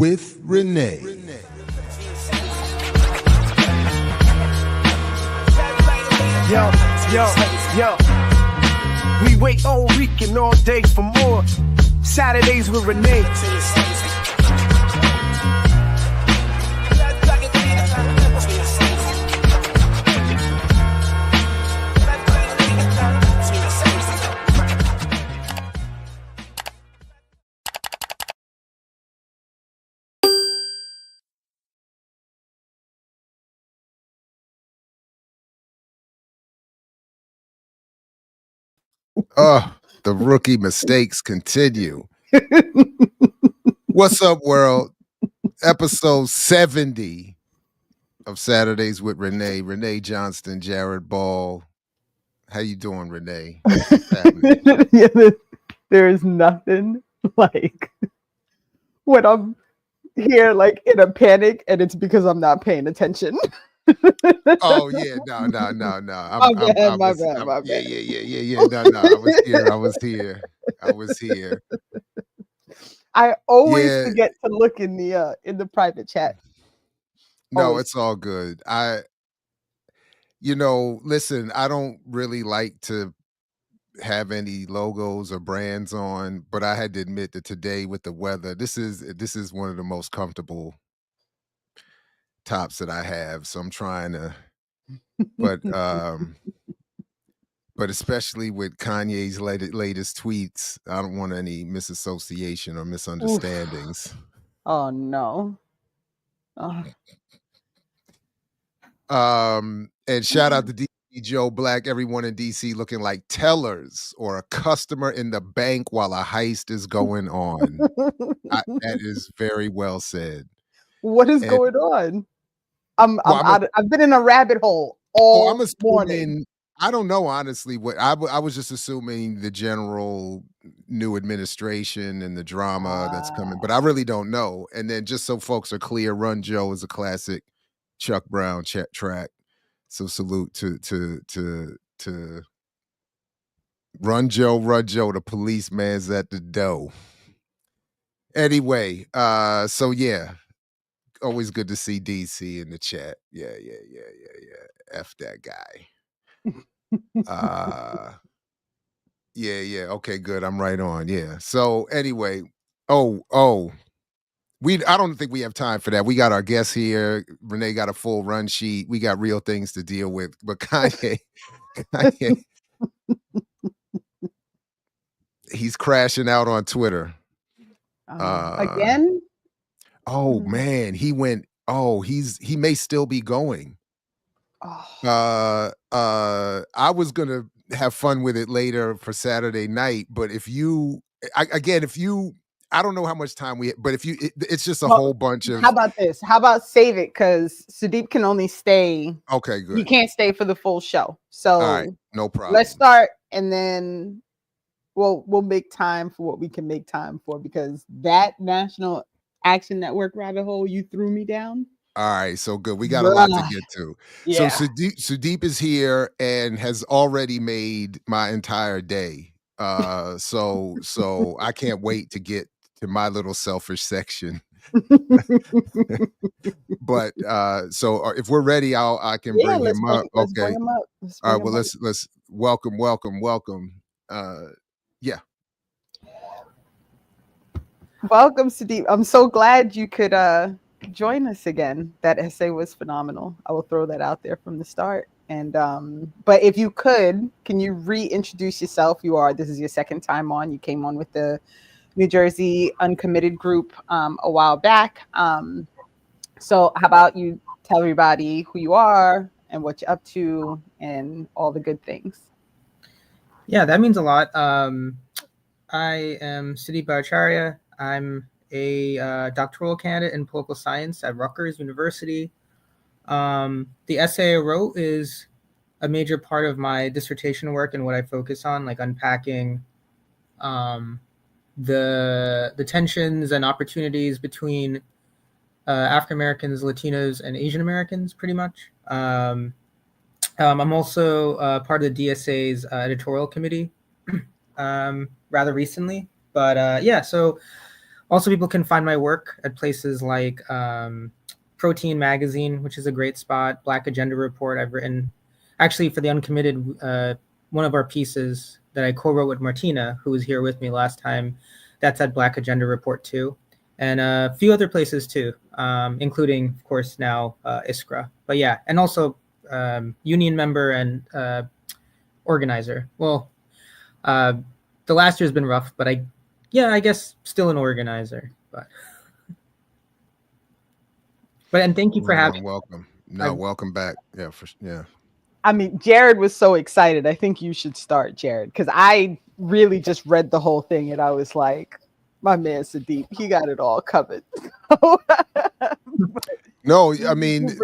with Renee. Yo. We wait all week and all day for more Saturdays with Renee. Oh, the rookie mistakes continue. What's up, world? Episode 70 of Saturdays with Renee. Renee Johnston, Jared Ball. How you doing, Renee? What's happening? There is nothing like when I'm here like in a panic and it's because I'm not paying attention. Oh yeah, no. My bad. Yeah. No. I was here. I always forget to look in the private chat. No, Always. it's all good. Listen, I don't really like to have any logos or brands on, but I had to admit that today with the weather, this is one of the most comfortable tops that I have. So I'm trying to, but especially with Kanye's latest tweets, I don't want any misassociation or misunderstandings. Oof. Oh no. And shout out to DC Joe Black, everyone in DC looking like tellers or a customer in the bank while a heist is going on. That is very well said. What is going on? I've been in a rabbit hole all morning. I don't know, honestly. What I was just assuming the general new administration and the drama that's coming, but I really don't know. And then just so folks are clear, Run Joe is a classic Chuck Brown track. So salute to Run Joe, the policeman's at the door. Anyway, so yeah, always good to see DC in the chat. Yeah. F that guy. Yeah. Okay, good. I'm right on. Yeah. So anyway, I don't think we have time for that. We got our guests here. Renee got a full run sheet. We got real things to deal with. But Kanye, he's crashing out on Twitter. Again? Oh man, he went. Oh, he may still be going. I was gonna have fun with it later for Saturday night, but if you I don't know how much time but if it's just a whole bunch of. How about this? How about save it? Because Sudeep can only stay. Okay, good. He can't stay for the full show. So all right, no problem. Let's start and then we'll make time for what we can make time for, because that National Action Network rabbit hole you threw me down. All right, so good. We got a lot to get to. Yeah. So Sudeep is here and has already made my entire day. So I can't wait to get to my little selfish section. But so if we're ready, I can bring him up. Let's Okay. bring him up. All right. Well, let's welcome. Yeah. Welcome, Sudeep. I'm so glad you could join us again. That essay was phenomenal. I will throw that out there from the start. And but if you can you reintroduce yourself? This is your second time on. You came on with the New Jersey Uncommitted group a while back. So how about you tell everybody who you are and what you're up to and all the good things? Yeah, that means a lot. I am Sudeep Bhattacharya. I'm a doctoral candidate in political science at Rutgers University. The essay I wrote is a major part of my dissertation work and what I focus on, like unpacking the tensions and opportunities between African Americans, Latinos, and Asian Americans, pretty much. I'm also part of the DSA's editorial committee rather recently. But so Also, people can find my work at places like Protein Magazine, which is a great spot. Black Agenda Report. I've written, actually, for the Uncommitted, one of our pieces that I co-wrote with Martina, who was here with me last time. That's at Black Agenda Report too, and a few other places too, including, of course, now Iskra. But yeah, and also union member and organizer. Well, the last year's been rough, but I guess still an organizer. But and thank you for having me. Welcome. No, welcome back. Yeah. I mean, Jared was so excited. I think you should start, Jared, because I really just read the whole thing and I was like, my man Sadeep, he got it all covered. No, I mean,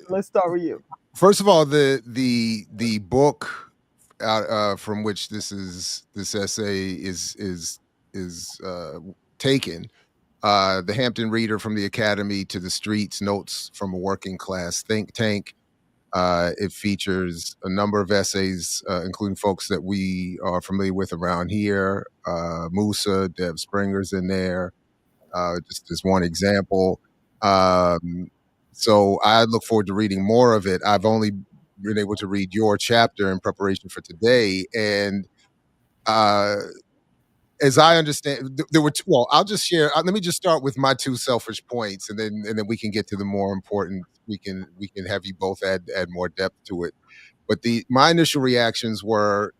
let's start with you. First of all, the book from which this essay is taken, The Hampton Reader from the Academy to the Streets, Notes from a Working Class Think Tank. It features a number of essays, including folks that we are familiar with around here. Musa, Deb Springer's in there, just as one example. So I look forward to reading more of it. I've only been able to read your chapter in preparation for today. And as I understand, there were two. Well, I'll just share. Let me just start with my two selfish points, and then we can get to the more important. We can have you both add more depth to it. But my initial reactions were,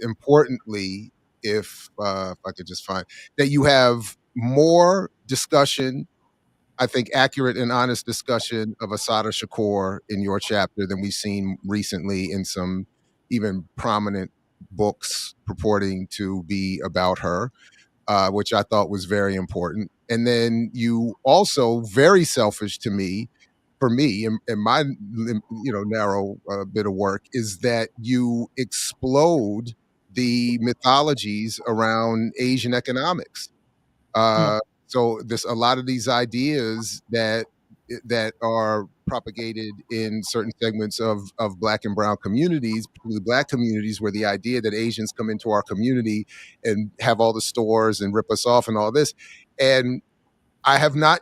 importantly, if I could just find that you have more discussion, I think accurate and honest discussion of Assata Shakur in your chapter than we've seen recently in some even prominent books purporting to be about her, which I thought was very important. And then you also, very selfish to me, for me, in my narrow bit of work, is that you explode the mythologies around Asian economics. So there's a lot of these ideas that are propagated in certain segments of Black and Brown communities, particularly Black communities, where the idea that Asians come into our community and have all the stores and rip us off and all this. And I have not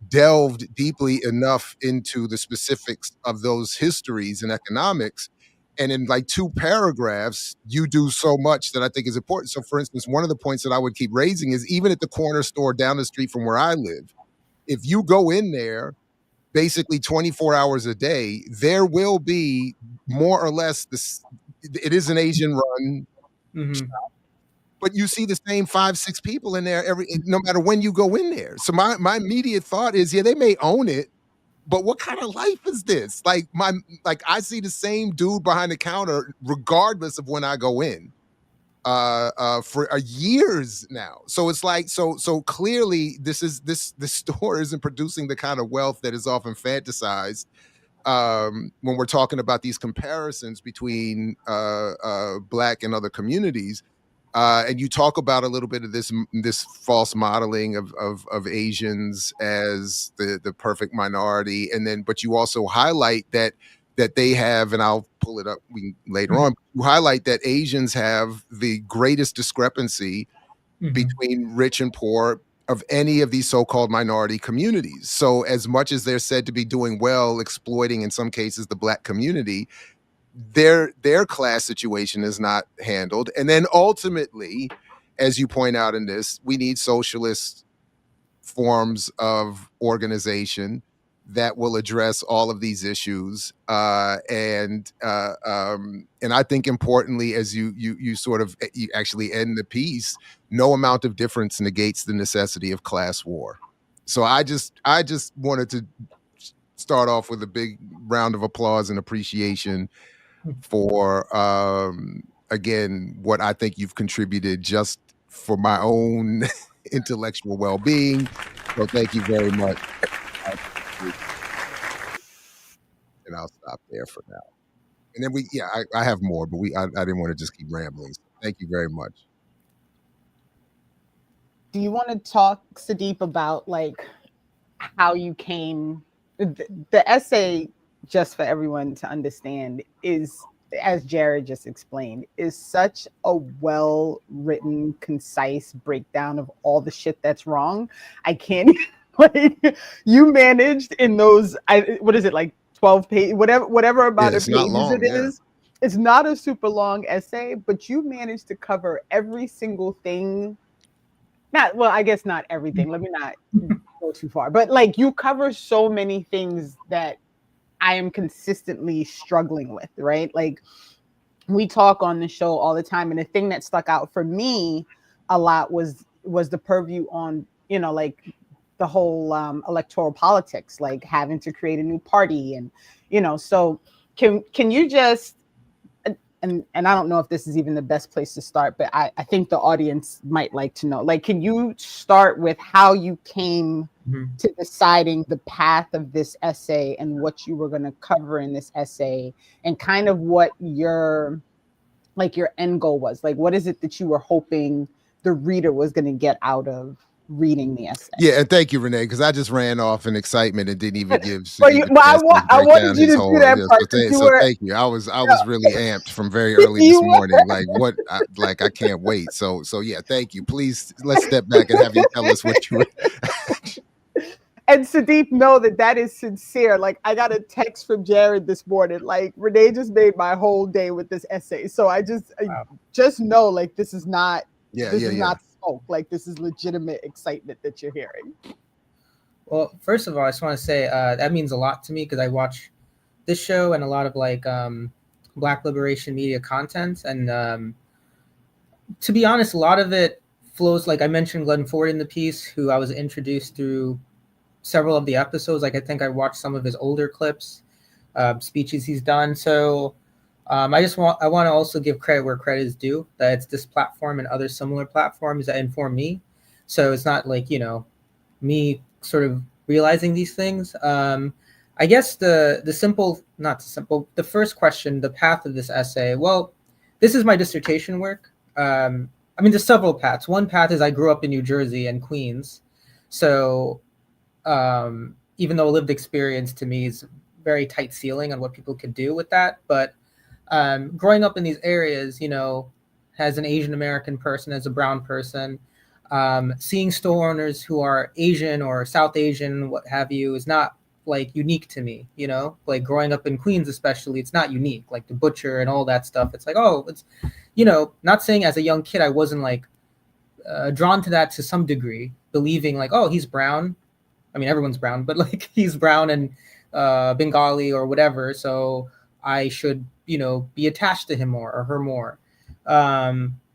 delved deeply enough into the specifics of those histories and economics. And in like 2 paragraphs, you do so much that I think is important. So, for instance, one of the points that I would keep raising is even at the corner store down the street from where I live, if you go in there basically 24 hours a day, there will be more or less this. It is an Asian run, but you see the same 5-6 people in there no matter when you go in there. So my immediate thought is, yeah, they may own it, but what kind of life is this? Like I see the same dude behind the counter regardless of when I go in, for years now. So it's like, so clearly this store isn't producing the kind of wealth that is often fantasized, when we're talking about these comparisons between Black and other communities. And you talk about a little bit of this false modeling of Asians as the perfect minority, and then but you also highlight that they have, and I'll pull it up later on. You highlight that Asians have the greatest discrepancy between rich and poor of any of these so-called minority communities. So as much as they're said to be doing well, exploiting in some cases the Black community, their class situation is not handled. And then ultimately, as you point out in this, we need socialist forms of organization that will address all of these issues. And I think importantly, as you sort of you actually end the piece, no amount of difference negates the necessity of class war. So I just wanted to start off with a big round of applause and appreciation for, again, what I think you've contributed just for my own intellectual well-being. So thank you very much. And I'll stop there for now. And then I have more, but I didn't want to just keep rambling. So thank you very much. Do you want to talk, Sadeep, about like how you came? The essay, just for everyone to understand, is as Jared just explained, is such a well-written, concise breakdown of all the shit that's wrong. I can't like you managed in those what is it, like 12 pages, whatever Yeah, amount of it's not pages it long. Yeah. is. It's not a super long essay, but you managed to cover every single thing. Not well, I guess not everything. Let me not go too far. But like you cover so many things that I am consistently struggling with, right? Like we talk on the show all the time, and the thing that stuck out for me a lot was the purview on, you know, like the whole electoral politics, like having to create a new party, and you know. So can you just and I don't know if this is even the best place to start, but I think the audience might like to know. Like, can you start with how you came to deciding the path of this essay and what you were going to cover in this essay, and kind of what your end goal was? Like, what is it that you were hoping the reader was going to get out of reading the essay? Yeah, and thank you, Renee, because I just ran off in excitement and didn't even give Well, Sadiq a chance to I break wanted down you his to do whole. that Yeah, part because you so were. thank you. I was really amped from very early this You were. morning. Like what? I can't wait. So yeah, thank you. Please let's step back and have you tell us what you were. And Sadiq, know that is sincere. Like, I got a text from Jared this morning. Like, Renee just made my whole day with this essay. So I just know, like, this is not not smoke. Like, this is legitimate excitement that you're hearing. Well, first of all, I just want to say that means a lot to me because I watch this show and a lot of like Black liberation media content, and to be honest, a lot of it flows. Like I mentioned, Glenn Ford in the piece, who I was introduced through several of the episodes. Like I think I watched some of his older clips, speeches he's done. So I want to also give credit where credit is due. That it's this platform and other similar platforms that inform me. So it's not like, you know, me sort of realizing these things. I guess the first question, the path of this essay. Well, this is my dissertation work. I mean, there's several paths. One path is I grew up in New Jersey and Queens, so even though lived experience to me is very tight ceiling on what people could do with that. But growing up in these areas, you know, as an Asian American person, as a brown person, seeing store owners who are Asian or South Asian, what have you, is not like unique to me, you know, like growing up in Queens, especially, it's not unique, like the butcher and all that stuff. It's like, oh, it's, you know, not saying as a young kid, I wasn't like drawn to that to some degree, believing like, oh, he's brown. I mean, everyone's brown, but like he's brown and Bengali or whatever. So I should, you know, be attached to him more or her more.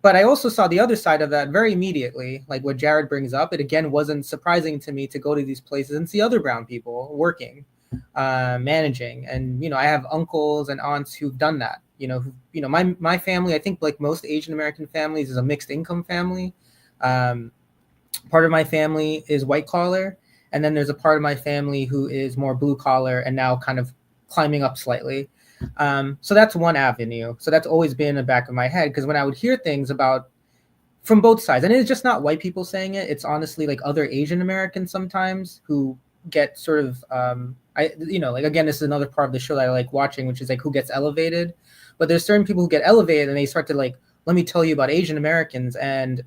But I also saw the other side of that very immediately, like what Jared brings up. It again wasn't surprising to me to go to these places and see other brown people working, managing. And, you know, I have uncles and aunts who've done that. My family, I think like most Asian American families, is a mixed income family. Part of my family is white collar. And then there's a part of my family who is more blue collar and now kind of climbing up slightly. So that's one avenue. So that's always been in the back of my head, because when I would hear things about from both sides, and it's just not white people saying it, it's honestly like other Asian Americans sometimes who get sort of, like, again, this is another part of the show that I like watching, which is like who gets elevated. But there's certain people who get elevated and they start to like, let me tell you about Asian Americans. And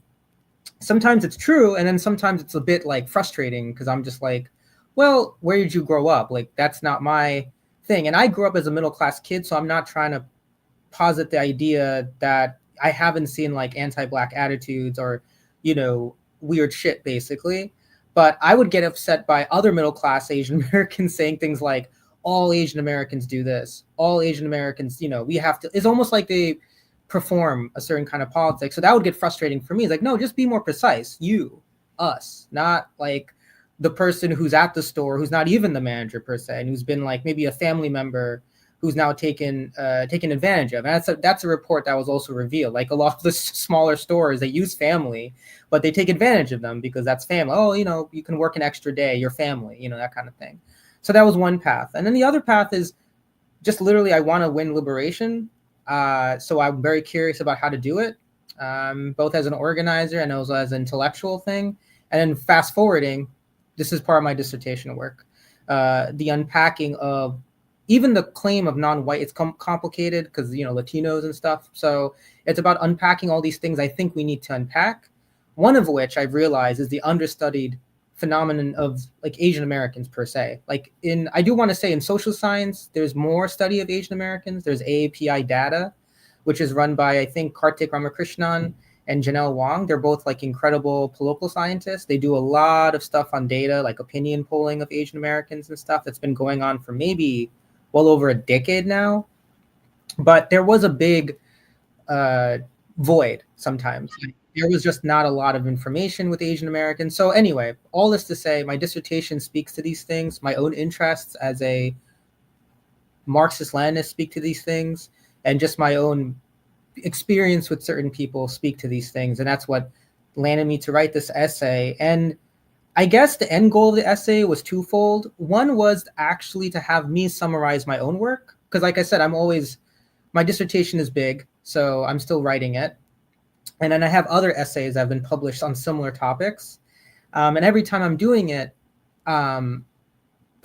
sometimes it's true, and then sometimes it's a bit like frustrating because I'm just like, well, where did you grow up? Like, that's not my thing. And I grew up as a middle-class kid, so I'm not trying to posit the idea that I haven't seen like anti-Black attitudes or, you know, weird shit, basically. But I would get upset by other middle-class Asian Americans saying things like, all Asian Americans do this, all Asian Americans, you know, we have to, it's almost like they perform a certain kind of politics. So that would get frustrating for me. It's like, no, just be more precise. You, us, not like the person who's at the store, who's not even the manager per se, and who's been like maybe a family member who's now taken advantage of. And that's a report that was also revealed. Like a lot of the smaller stores, they use family, but they take advantage of them because that's family. Oh, you know, you can work an extra day, your family, you know, that kind of thing. So that was one path. And then the other path is just literally, I want to win liberation. So I'm very curious about how to do it, both as an organizer and also as an intellectual thing. And then fast forwarding, this is part of my dissertation work, the unpacking of even the claim of non-white, it's complicated because, Latinos and stuff. So it's about unpacking all these things I think we need to unpack. One of which I've realized is the understudied phenomenon of like Asian Americans per se. Like I do want to say in social science, there's more study of Asian Americans. There's AAPI data, which is run by, I think, Kartik Ramakrishnan and Janelle Wong. They're both like incredible political scientists. They do a lot of stuff on data, like opinion polling of Asian Americans and stuff that's been going on for maybe well over a decade now. But there was a big void sometimes. There was just not a lot of information with Asian Americans. So anyway, all this to say, my dissertation speaks to these things. My own interests as a Marxist-Leninist speak to these things, and just my own experience with certain people speak to these things. And that's what landed me to write this essay. And I guess the end goal of the essay was twofold. One was actually to have me summarize my own work. Because like I said, my dissertation is big, so I'm still writing it. And then I have other essays that have been published on similar topics. And every time I'm doing it, part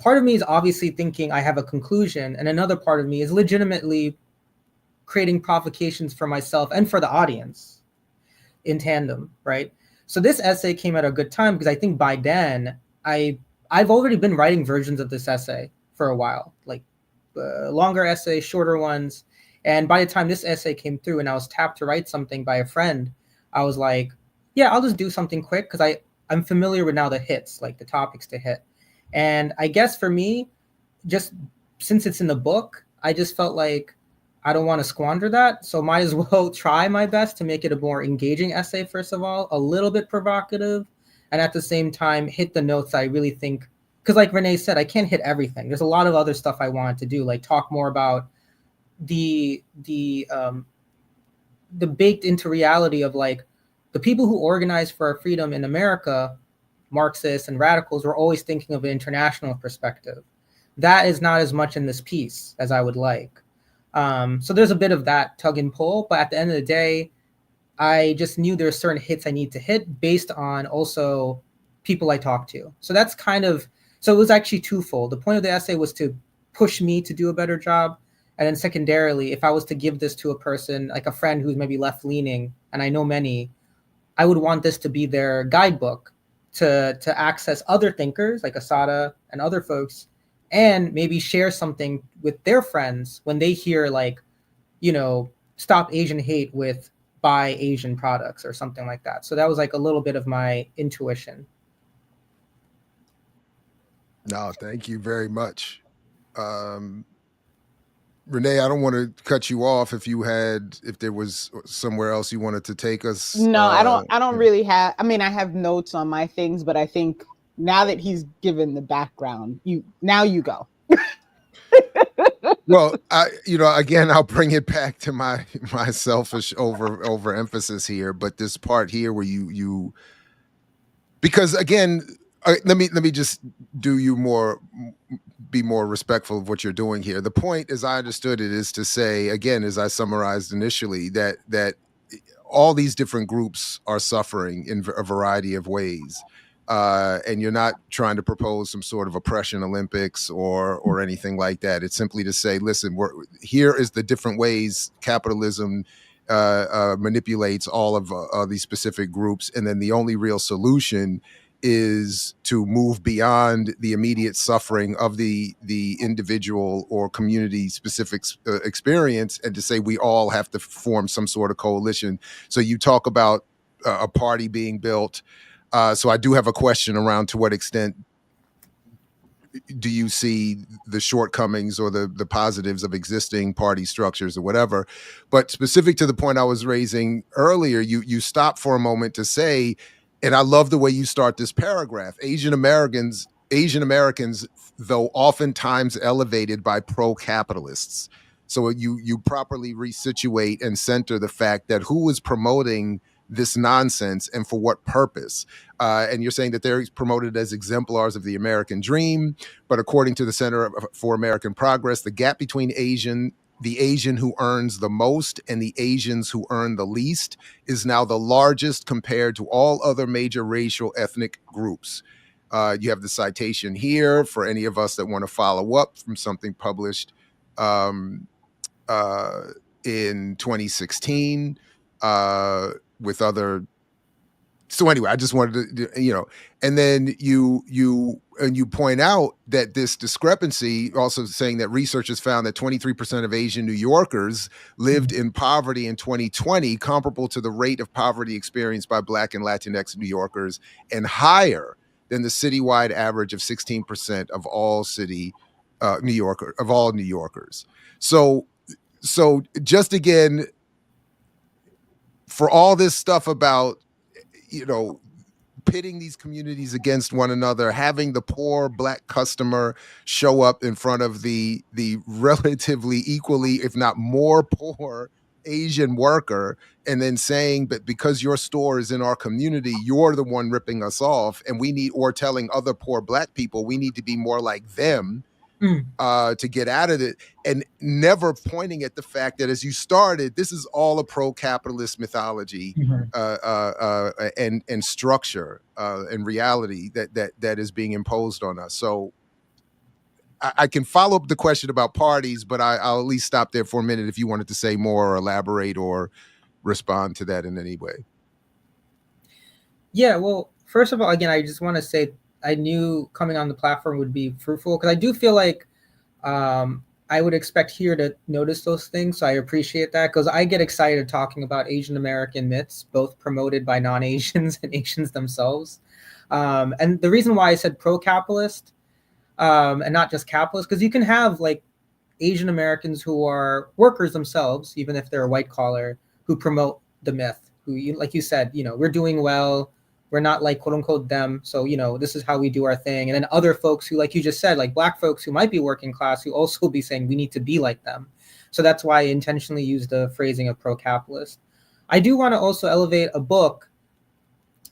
of me is obviously thinking I have a conclusion, and another part of me is legitimately creating provocations for myself and for the audience in tandem, right? So this essay came at a good time because I think by then I've already been writing versions of this essay for a while, like longer essays, shorter ones. And by the time this essay came through and I was tapped to write something by a friend, I was like, yeah, I'll just do something quick because I'm familiar with now the hits, like the topics to hit. And I guess for me, just since it's in the book, I just felt like I don't want to squander that. So might as well try my best to make it a more engaging essay, first of all, a little bit provocative, and at the same time, hit the notes I really think, because like Renee said, I can't hit everything. There's a lot of other stuff I wanted to do, like talk more about the baked into reality of like the people who organized for our freedom in America, Marxists and radicals, were always thinking of an international perspective. That is not as much in this piece as I would like. So there's a bit of that tug and pull, but at the end of the day, I just knew there are certain hits I need to hit based on also people I talked to. So that's so it was actually twofold. The point of the essay was to push me to do a better job. And then secondarily, if I was to give this to a person, like a friend who's maybe left-leaning, and I know many, I would want this to be their guidebook to access other thinkers like Asada and other folks, and maybe share something with their friends when they hear like, stop Asian hate with buy Asian products or something like that. So that was like a little bit of my intuition. No, thank you very much. Renee, I don't want to cut you off if there was somewhere else you wanted to take us. No, I don't really have, I have notes on my things, but I think now that he's given the background, you go. Well, again, I'll bring it back to my selfish overemphasis here, but this part here where you because again, let me just be more respectful of what you're doing here. The point, as I understood it, is to say, again, as I summarized initially, that all these different groups are suffering in a variety of ways. And you're not trying to propose some sort of oppression Olympics or anything like that. It's simply to say, listen, here is the different ways capitalism manipulates all of these specific groups. And then the only real solution is to move beyond the immediate suffering of the individual or community specific experience, and to say we all have to form some sort of coalition. So you talk about a party being built. So I do have a question around to what extent do you see the shortcomings or the positives of existing party structures or whatever. But specific to the point I was raising earlier, you stop for a moment to say, and I love the way you start this paragraph, Asian Americans, though oftentimes elevated by pro-capitalists. So you properly resituate and center the fact that who is promoting this nonsense and for what purpose. And you're saying that they're promoted as exemplars of the American dream, but according to the Center for American Progress, the gap between the Asian who earns the most and the Asians who earn the least, is now the largest compared to all other major racial ethnic groups. You have the citation here for any of us that want to follow up from something published um, in 2016 with other. So anyway, I just wanted to, and then you point out that this discrepancy, also saying that researchers found that 23% of Asian New Yorkers lived in poverty in 2020, comparable to the rate of poverty experienced by Black and Latinx New Yorkers, and higher than the citywide average of 16% of all New Yorkers. So just again, for all this stuff about pitting these communities against one another, having the poor Black customer show up in front of the relatively equally, if not more poor Asian worker, and then saying, but because your store is in our community, you're the one ripping us off, and or telling other poor Black people we need to be more like them to get out of it, and never pointing at the fact that, as you started, this is all a pro-capitalist mythology and structure and reality that is being imposed on us. So I can follow up the question about parties, but I'll at least stop there for a minute if you wanted to say more or elaborate or respond to that in any way. Yeah, well, first of all, again, I just want to say I knew coming on the platform would be fruitful, because I do feel like I would expect here to notice those things. So I appreciate that, because I get excited talking about Asian American myths, both promoted by non-Asians and Asians themselves. And the reason why I said pro-capitalist and not just capitalist, because you can have like Asian Americans who are workers themselves, even if they're white collar, who promote the myth, who, like you said, we're doing well. We're not like quote unquote them. So, this is how we do our thing. And then other folks who, like you just said, like Black folks who might be working class, who also be saying we need to be like them. So that's why I intentionally use the phrasing of pro-capitalist. I do want to also elevate a book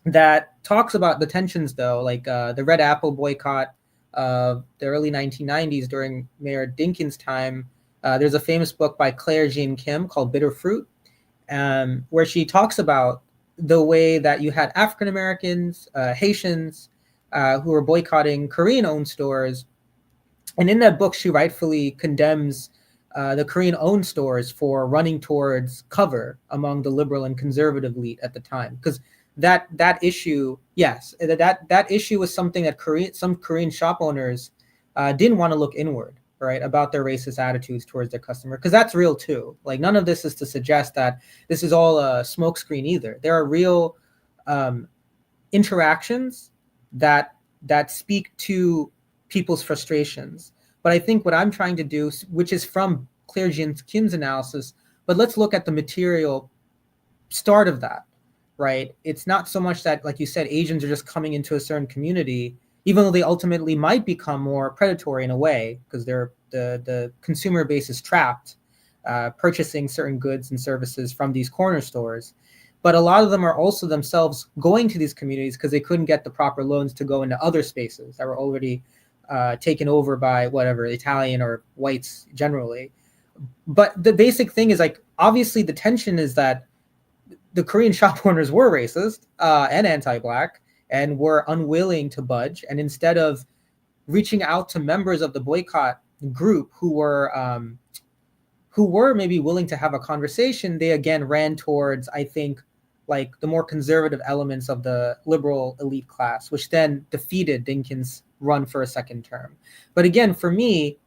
that talks about the tensions, though, like the Red Apple boycott of the early 1990s during Mayor Dinkins' time. There's a famous book by Claire Jean Kim called Bitter Fruit, where she talks about the way that you had African Americans, Haitians, who were boycotting Korean-owned stores. And in that book, she rightfully condemns the Korean-owned stores for running towards cover among the liberal and conservative elite at the time. Because that issue, yes, that issue was something that some Korean shop owners didn't want to look inward, right, about their racist attitudes towards their customer, because that's real too. Like, none of this is to suggest that this is all a smokescreen either. There are real interactions that speak to people's frustrations. But I think what I'm trying to do, which is from Claire Jean Kim's analysis, but let's look at the material start of that, right? It's not so much that, like you said, Asians are just coming into a certain community, even though they ultimately might become more predatory in a way, because the consumer base is trapped purchasing certain goods and services from these corner stores. But a lot of them are also themselves going to these communities because they couldn't get the proper loans to go into other spaces that were already taken over by whatever, Italian or whites generally. But the basic thing is, like, obviously the tension is that the Korean shop owners were racist and anti-Black, and were unwilling to budge. And instead of reaching out to members of the boycott group who were maybe willing to have a conversation, they again ran towards, I think, like the more conservative elements of the liberal elite class, which then defeated Dinkins' run for a second term. But again, for me,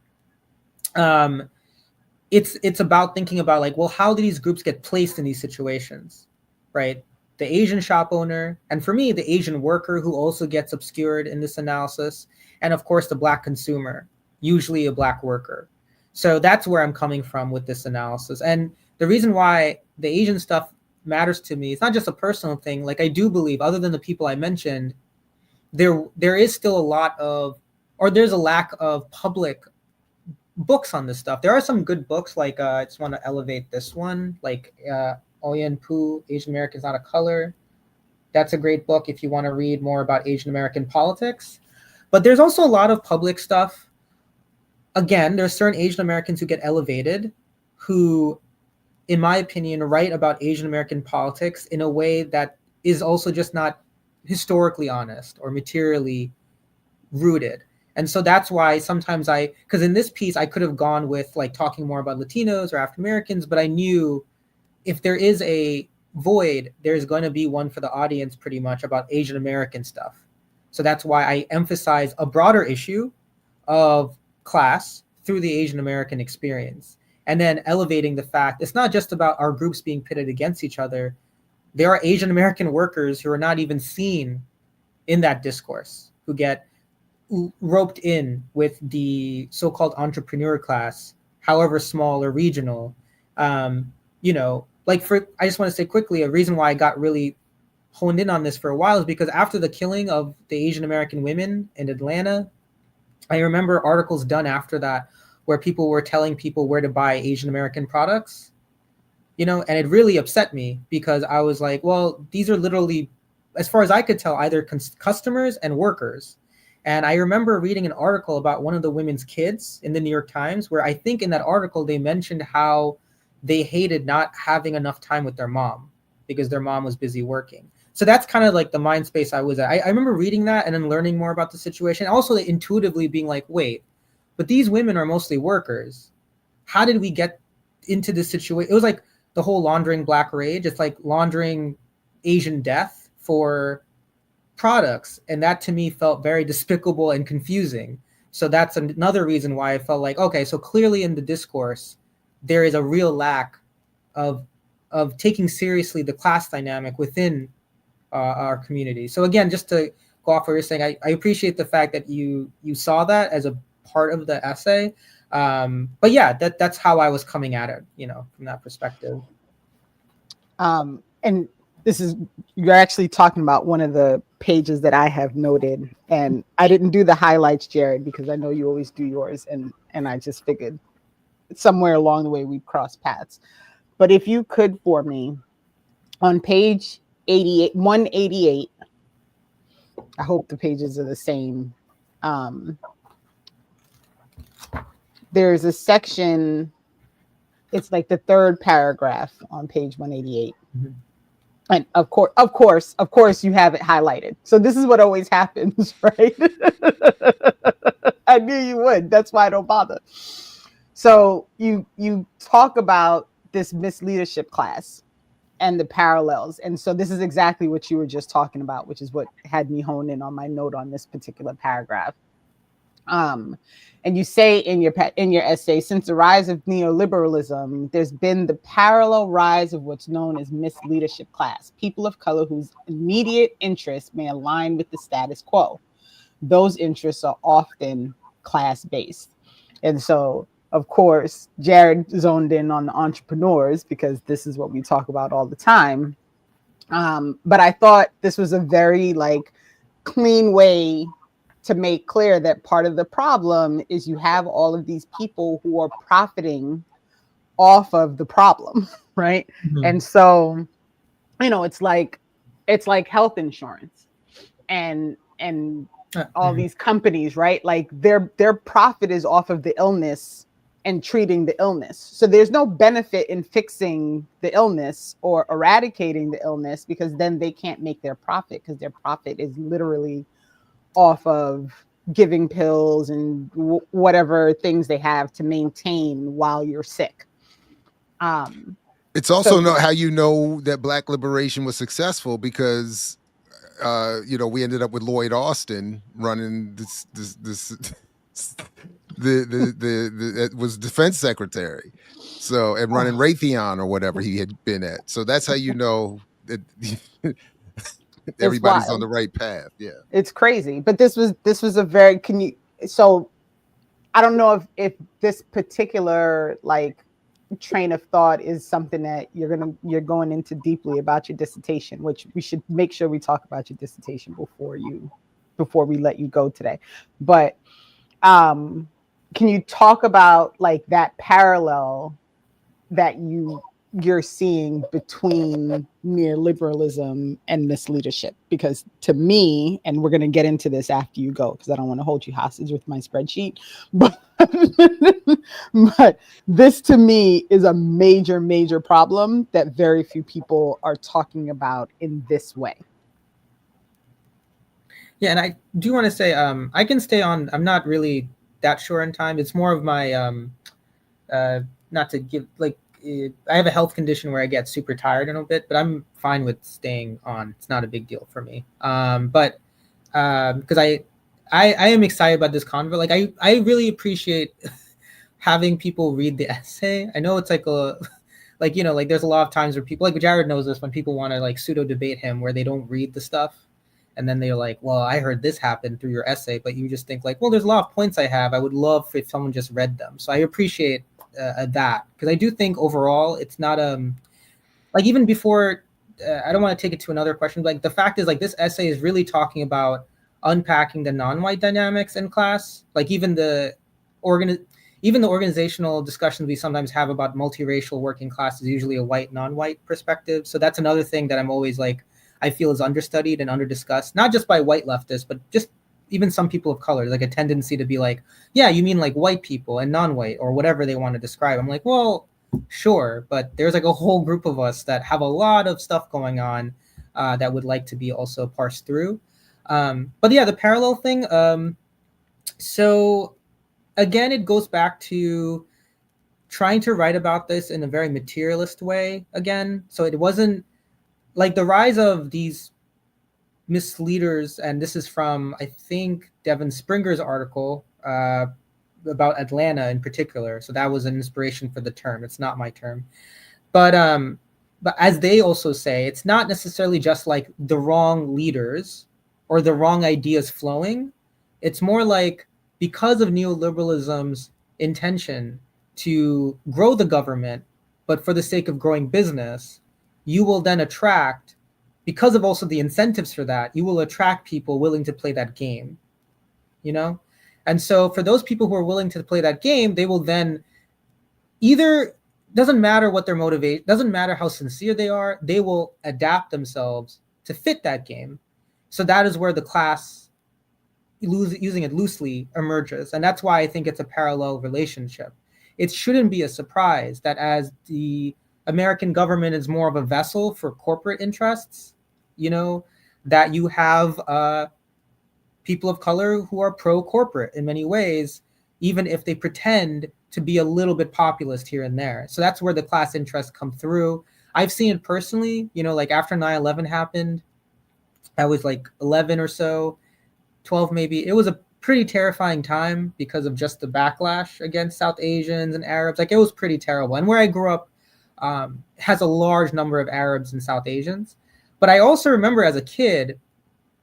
it's about thinking about, like, well, how do these groups get placed in these situations, right? The Asian shop owner, and for me, the Asian worker, who also gets obscured in this analysis, and of course the Black consumer, usually a Black worker. So that's where I'm coming from with this analysis. And the reason why the Asian stuff matters to me, it's not just a personal thing. Like, I do believe, other than the people I mentioned, there is still a lot of, or there's a lack of public books on this stuff. There are some good books, like I just want to elevate this one, like Oyen Poo, Asian Americans Not a Color. That's a great book if you want to read more about Asian American politics. But there's also a lot of public stuff. Again, there's certain Asian Americans who get elevated, who, in my opinion, write about Asian American politics in a way that is also just not historically honest or materially rooted. And so that's why sometimes because in this piece, I could have gone with like talking more about Latinos or African Americans, but I knew if there is a void, there's going to be one for the audience pretty much about Asian American stuff. So that's why I emphasize a broader issue of class through the Asian American experience. And then elevating the fact it's not just about our groups being pitted against each other. There are Asian American workers who are not even seen in that discourse, who get roped in with the so-called entrepreneur class, however small or regional. You know, like I just want to say quickly, a reason why I got really honed in on this for a while is because after the killing of the Asian American women in Atlanta, I remember articles done after that where people were telling people where to buy Asian American products, you know, and it really upset me because I was like, well, these are literally, as far as I could tell, either customers and workers. And I remember reading an article about one of the women's kids in the New York Times, where I think in that article they mentioned how they hated not having enough time with their mom because their mom was busy working. So that's kind of like the mind space I was at. I remember reading that and then learning more about the situation. Also intuitively being like, wait, but these women are mostly workers. How did we get into this situation? It was like the whole laundering black rage. It's like laundering Asian death for products. And that to me felt very despicable and confusing. So that's another reason why I felt like, okay, so clearly in the discourse, there is a real lack of taking seriously the class dynamic within our community. So again, just to go off what you're saying, I appreciate the fact that you saw that as a part of the essay. But yeah, that's how I was coming at it, you know, from that perspective. And you're actually talking about one of the pages that I have noted, and I didn't do the highlights, Jared, because I know you always do yours, and I just figured somewhere along the way we'd cross paths. But if you could for me, on page 188, I hope the pages are the same. There's a section, it's like the third paragraph on page 188. Mm-hmm. And of course, you have it highlighted. So this is what always happens, right? I knew you would. That's why I don't bother. So you talk about this misleadership class and the parallels. And so this is exactly what you were just talking about, which is what had me hone in on my note on this particular paragraph. And you say in your essay, since the rise of neoliberalism, there's been the parallel rise of what's known as misleadership class, people of color whose immediate interests may align with the status quo. Those interests are often class-based. And so, of course, Jared zoned in on the entrepreneurs because this is what we talk about all the time. But I thought this was a very clean way to make clear that part of the problem is you have all of these people who are profiting off of the problem, right? Mm-hmm. And so, you know, it's like health insurance and all these companies, right? Like their profit is off of the illness and treating the illness. So there's no benefit in fixing the illness or eradicating the illness because then they can't make their profit because their profit is literally off of giving pills and whatever things they have to maintain while you're sick. It's also not how you know that Black liberation was successful because, you know, we ended up with Lloyd Austin running the was defense secretary. So, and running Raytheon or whatever he had been at. So that's how you know that everybody's on the right path. Yeah, it's crazy. But this was a very so I don't know if this particular train of thought is something that you're going into deeply about your dissertation, which we should make sure we talk about your dissertation before we let you go today. But can you talk about that parallel that you're seeing between neoliberalism and misleadership? Because to me, and we're going to get into this after you go, because I don't want to hold you hostage with my spreadsheet, but this to me is a major, major problem that very few people are talking about in this way. Yeah, and I do want to say, I can stay on. I'm not really that sure in time. It's more of my not to give like I have a health condition where I get super tired in a bit, but I'm fine with staying on. It's not a big deal for me. But because I am excited about this convo. Like I really appreciate having people read the essay. I know it's like a like like there's a lot of times where people like Jared knows this when people want to like pseudo debate him where they don't read the stuff and then they're like, well, I heard this happen through your essay, but you just think like, well, there's a lot of points I have. I would love if someone just read them. So I appreciate that because I do think overall it's not like even before I don't want to take it to another question, but like the fact is like this essay is really talking about unpacking the non-white dynamics in class, like even the organizational discussions we sometimes have about multiracial working class is usually a white non-white perspective. So that's another thing that I'm always like I feel is understudied and underdiscussed, not just by white leftists, but just even some people of color, like a tendency to be like, yeah, you mean like white people and non-white or whatever they want to describe. I'm like, well, sure, but there's like a whole group of us that have a lot of stuff going on that would like to be also parsed through. But yeah, the parallel thing. So again, it goes back to trying to write about this in a very materialist way again. So it wasn't like the rise of these misleaders, and this is from, I think, Devin Springer's article about Atlanta in particular. So that was an inspiration for the term. It's not my term. But as they also say, it's not necessarily just like the wrong leaders or the wrong ideas flowing. It's more like because of neoliberalism's intention to grow the government, but for the sake of growing business, you will then attract, because of also the incentives for that, you will attract people willing to play that game, And so for those people who are willing to play that game, they will then either, doesn't matter what their motivation, doesn't matter how sincere they are, they will adapt themselves to fit that game. So that is where the class, using it loosely, emerges. And that's why I think it's a parallel relationship. It shouldn't be a surprise that as the American government is more of a vessel for corporate interests, that you have people of color who are pro-corporate in many ways, even if they pretend to be a little bit populist here and there. So that's where the class interests come through. I've seen it personally, like after 9/11 happened, I was like 11 or so, 12 maybe. It was a pretty terrifying time because of just the backlash against South Asians and Arabs. Like it was pretty terrible. And where I grew up has a large number of Arabs and South Asians. But I also remember as a kid,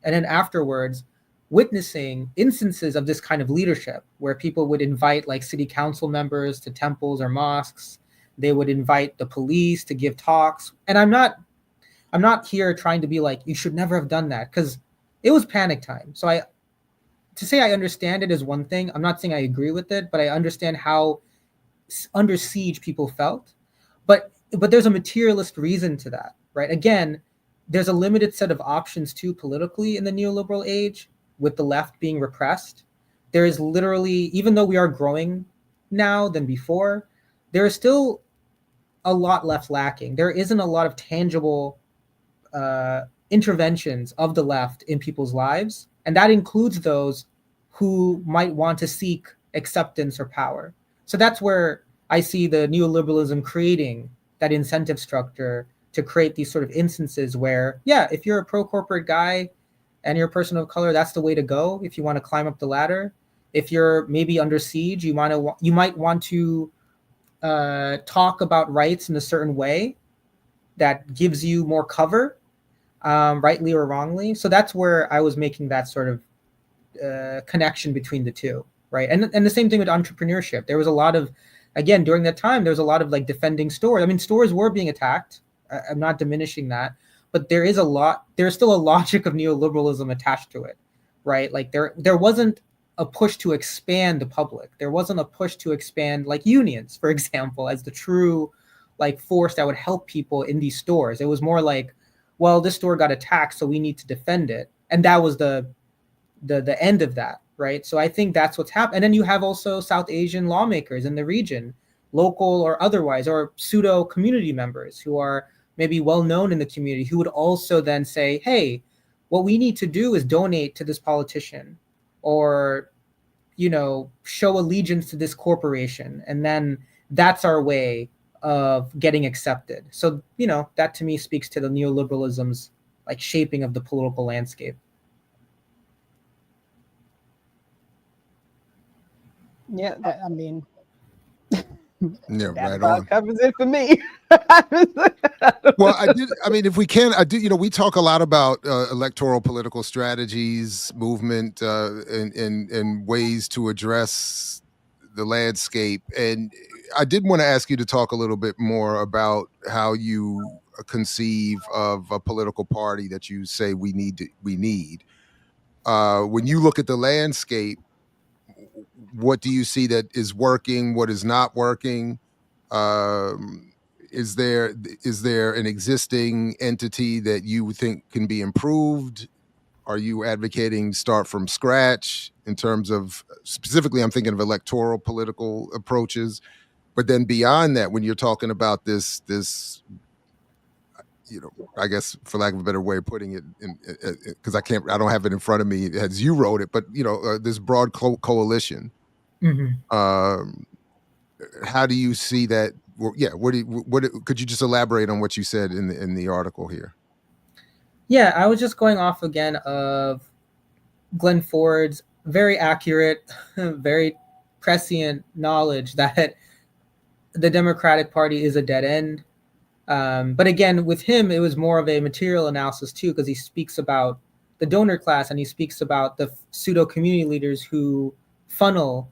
and then afterwards, witnessing instances of this kind of leadership where people would invite like city council members to temples or mosques. They would invite the police to give talks. And I'm not here trying to be like, you should never have done that, because it was panic time. So to say I understand it is one thing. I'm not saying I agree with it, but I understand how under siege people felt. But there's a materialist reason to that, right? Again, there's a limited set of options too politically in the neoliberal age, with the left being repressed. There is literally, even though we are growing now than before, there is still a lot left lacking. There isn't a lot of tangible interventions of the left in people's lives. And that includes those who might want to seek acceptance or power. So that's where I see the neoliberalism creating that incentive structure to create these sort of instances where, yeah, if you're a pro-corporate guy and you're a person of color, that's the way to go if you want to climb up the ladder. If you're maybe under siege, you might want to talk about rights in a certain way that gives you more cover, rightly or wrongly. So that's where I was making that sort of connection between the two, right? And the same thing with entrepreneurship. There was a lot of, again, during that time, there was a lot of like defending stores. I mean, stores were being attacked. I'm not diminishing that, but there's still a logic of neoliberalism attached to it, right? Like there wasn't a push to expand the public. There wasn't a push to expand like unions, for example, as the true like force that would help people in these stores. It was more like, well, this store got attacked, so we need to defend it. And that was the end of that, right? So I think that's what's happened. And then you have also South Asian lawmakers in the region, local or otherwise, or pseudo community members who are maybe well known in the community, who would also then say, hey, what we need to do is donate to this politician, or show allegiance to this corporation, and then that's our way of getting accepted. So that to me speaks to the neoliberalism's like shaping of the political landscape. Yeah, I mean, Yeah, that right about on. covers it for me. Well, I mean, if we can, we talk a lot about electoral political strategies, movement, and ways to address the landscape. And I did want to ask you to talk a little bit more about how you conceive of a political party that you say we need. When you look at the landscape, what do you see that is working? What is not working? Um, is there an existing entity that you think can be improved? Are you advocating start from scratch in terms of, specifically, I'm thinking of electoral political approaches, but then beyond that, when you're talking about this, I guess for lack of a better way of putting it, because I don't have it in front of me as you wrote it, but this broad coalition. Mm-hmm. How do you see that? Well, yeah, what could you just elaborate on what you said in the article here? Yeah, I was just going off again of Glenn Ford's very accurate, very prescient knowledge that the Democratic Party is a dead end. But again, with him, it was more of a material analysis too, because he speaks about the donor class and he speaks about the pseudo community leaders who funnel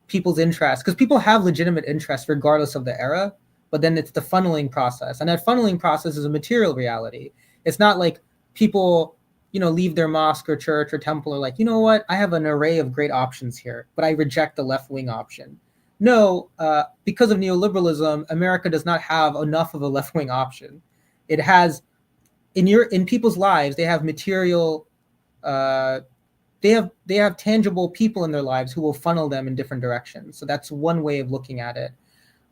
people's interests, because people have legitimate interests regardless of the era, but then it's the funneling process, and that funneling process is a material reality. It's not like people leave their mosque or church or temple or like, what, I have an array of great options here, but I reject the left-wing option. No, because of neoliberalism, America does not have enough of a left-wing option. It has, in people's lives, they have material, they have tangible people in their lives who will funnel them in different directions. So that's one way of looking at it.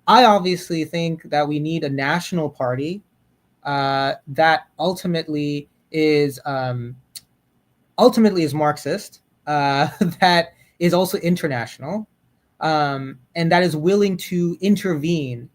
I obviously think that we need a national party that ultimately is Marxist, that is also international, and that is willing to intervene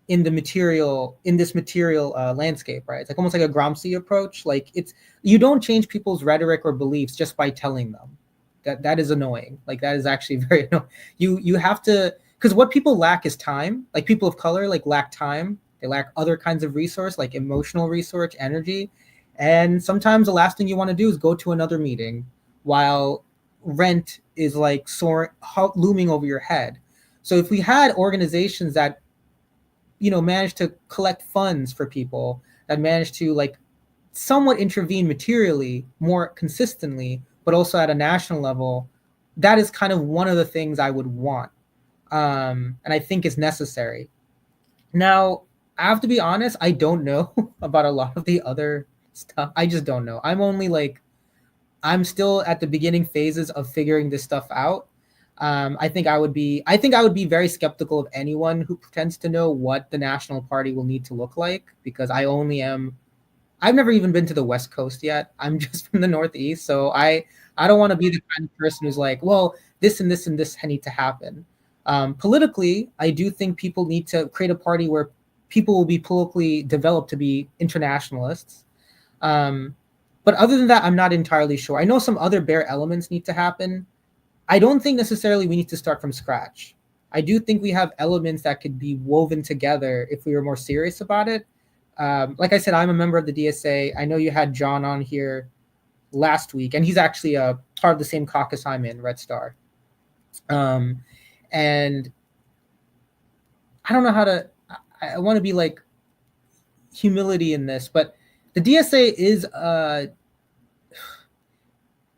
in this material landscape, right? It's like almost like a Gramsci approach. Like you don't change people's rhetoric or beliefs just by telling them. That is annoying. Like that is actually very annoying. You have to, because what people lack is time. Like people of color lack time. They lack other kinds of resource, like emotional resource, energy. And sometimes the last thing you want to do is go to another meeting while rent is like looming over your head. So if we had organizations that managed to collect funds for people, that managed to like somewhat intervene materially more consistently, but also at a national level, that is kind of one of the things I would want, and I think is necessary. Now, I have to be honest, I don't know about a lot of the other stuff. I just don't know. I'm still at the beginning phases of figuring this stuff out. I think I would be very skeptical of anyone who pretends to know what the national party will need to look like, because I've never even been to the West Coast yet. I'm just from the Northeast. So I don't want to be the kind of person who's like, well, this and this and this need to happen. Politically, I do think people need to create a party where people will be politically developed to be internationalists. But other than that, I'm not entirely sure. I know some other bare elements need to happen. I don't think necessarily we need to start from scratch. I do think we have elements that could be woven together if we were more serious about it. Like I said, I'm a member of the DSA. I know you had John on here last week, and he's actually a part of the same caucus I'm in, Red Star. And I don't know how to, I want to be like humility in this, but the DSA is,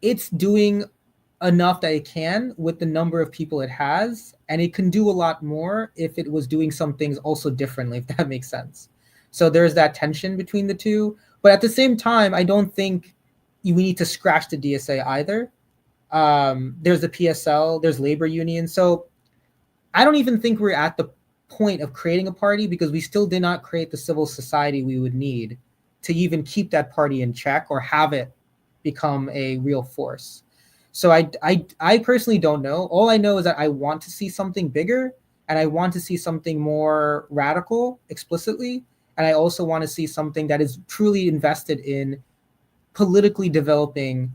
it's doing enough that it can with the number of people it has, and it can do a lot more if it was doing some things also differently, if that makes sense. So there's that tension between the two. But at the same time, I don't think we need to scratch the DSA either. There's the PSL, there's labor unions. So I don't even think we're at the point of creating a party, because we still did not create the civil society we would need to even keep that party in check or have it become a real force. So I personally don't know. All I know is that I want to see something bigger, and I want to see something more radical explicitly, and I also want to see something that is truly invested in politically developing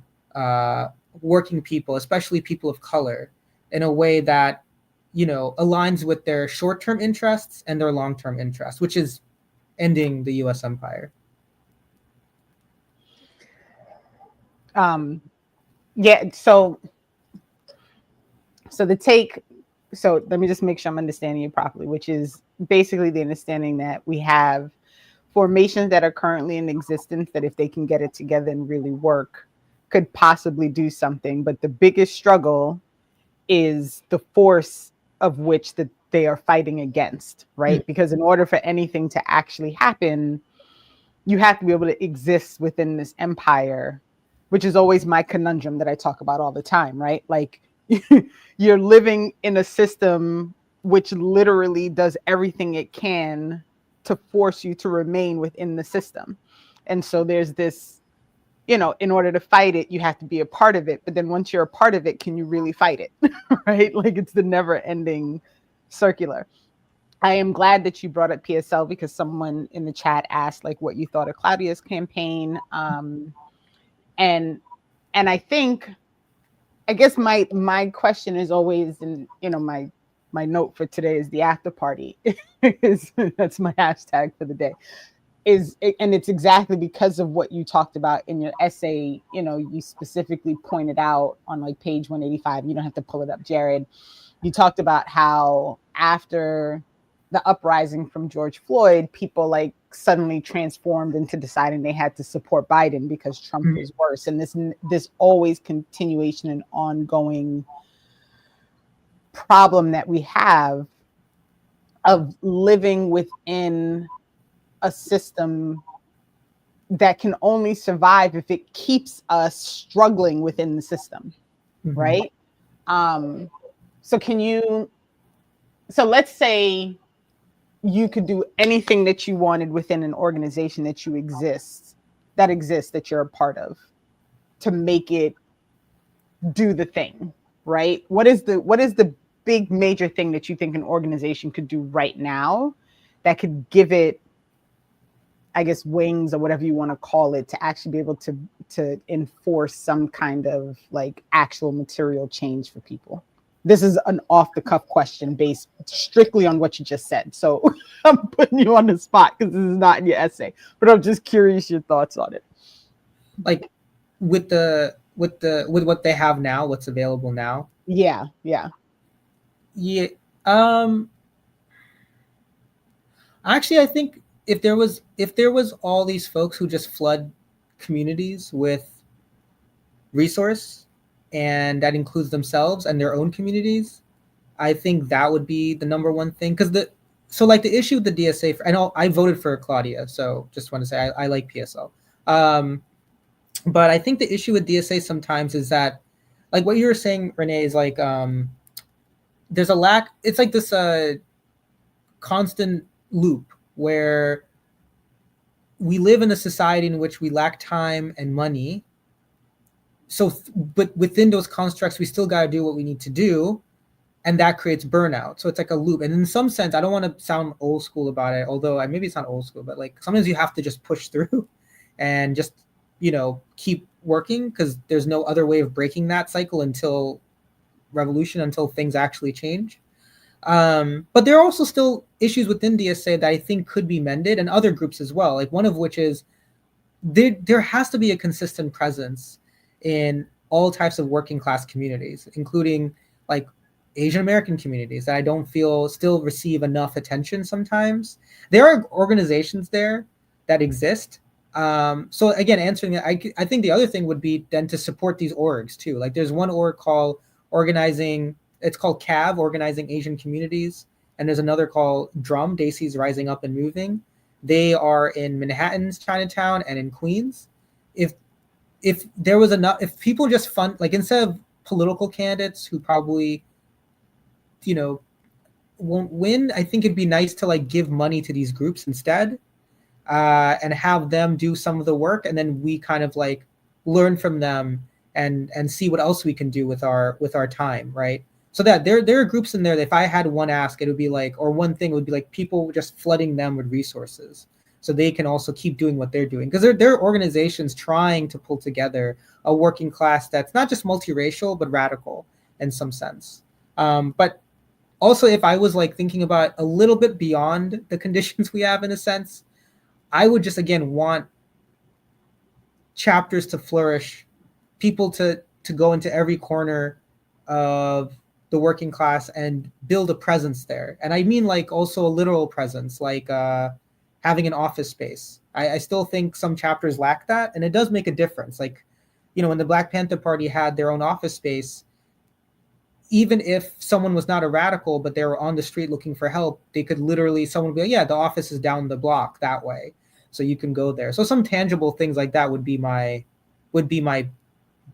working people, especially people of color, in a way that, you know, aligns with their short-term interests and their long-term interests, which is ending the U.S. empire. Yeah. So the take. So let me just make sure I'm understanding you properly, which is basically the understanding that we have formations that are currently in existence that if they can get it together and really work, could possibly do something. But the biggest struggle is the force of which that they are fighting against, right? Because in order for anything to actually happen, you have to be able to exist within this empire, which is always my conundrum that I talk about all the time, right? Like you're living in a system which literally does everything it can to force you to remain within the system. And so there's this, you know, in order to fight it, you have to be a part of it. But then once you're a part of it, can you really fight it? Right? Like it's the never ending circular. I am glad that you brought up PSL because someone in the chat asked like what you thought of Claudia's campaign. And I think, I guess my question is always, and you know, my note for today is the after party. That's my hashtag for the day. And it's exactly because of what you talked about in your essay. You know, you specifically pointed out on like page 185. You don't have to pull it up, Jared. You talked about how after the uprising from George Floyd, people like suddenly transformed into deciding they had to support Biden because Trump was worse. And this always continuation and ongoing problem that we have of living within a system that can only survive if it keeps us struggling within the system, right? So let's say you could do anything that you wanted within an organization that you're a part of to make it do the thing, right? What is the big major thing that you think an organization could do right now that could give it, I guess, wings or whatever you want to call it, to actually be able to enforce some kind of like actual material change for people? This is an off the cuff question based strictly on what you just said. So I'm putting you on the spot because this is not in your essay, but I'm just curious your thoughts on it. Like with what they have now, what's available now. Yeah. Actually, I think if there was all these folks who just flood communities with resource, and that includes themselves and their own communities, I think that would be the number one thing. Because the issue with the DSA, and I voted for Claudia, so just want to say I like PSL. But I think the issue with DSA sometimes is that, like what you were saying, Renee, is like there's a lack. It's like this constant loop where we live in a society in which we lack time and money. So, but within those constructs, we still got to do what we need to do, and that creates burnout. So it's like a loop. And in some sense, I don't want to sound old school about it, although maybe it's not old school, but like sometimes you have to just push through and just, you know, keep working, because there's no other way of breaking that cycle until revolution, until things actually change. But there are also still issues within DSA that I think could be mended, and other groups as well. Like one of which is there has to be a consistent presence in all types of working class communities, including like Asian American communities that I don't feel still receive enough attention sometimes. There are organizations there that exist. So again, answering that, I think the other thing would be then to support these orgs too. Like there's one org called it's called CAV, Organizing Asian Communities. And there's another called DRUM, Daisy's Rising Up and Moving. They are in Manhattan's Chinatown and in Queens. If there was enough, if people just fund, like instead of political candidates who probably, you know, won't win, I think it'd be nice to like give money to these groups instead, and have them do some of the work, and then we kind of like learn from them, and see what else we can do with our time, right? So that there are groups in there that if I had one ask, it would be like, or one thing would be like people just flooding them with resources so they can also keep doing what they're doing, because there are organizations trying to pull together a working class that's not just multiracial but radical in some sense. But also, if I was like thinking about a little bit beyond the conditions we have in a sense, I would just again want chapters to flourish, people to go into every corner of the working class and build a presence there. And I mean like also a literal presence, like having an office space. I still think some chapters lack that, and it does make a difference. Like, you know, when the Black Panther Party had their own office space, even if someone was not a radical but they were on the street looking for help, they could literally, someone would be like, yeah, the office is down the block that way, so you can go there. So some tangible things like that would be my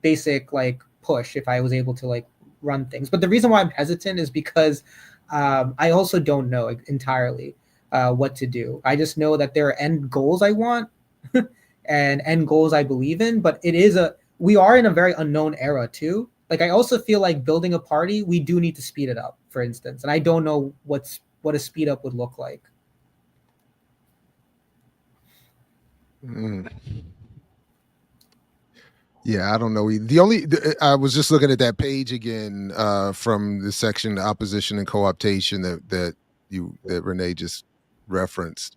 basic like push if I was able to like run things. But the reason why I'm hesitant is because I also don't know entirely what to do. I just know that there are end goals I want and end goals I believe in, but we are in a very unknown era too. Like, I also feel like building a party, we do need to speed it up, for instance. And I don't know what a speed up would look like. Yeah, I don't know. I was just looking at that page again from the section opposition and co-optation that Renee just referenced.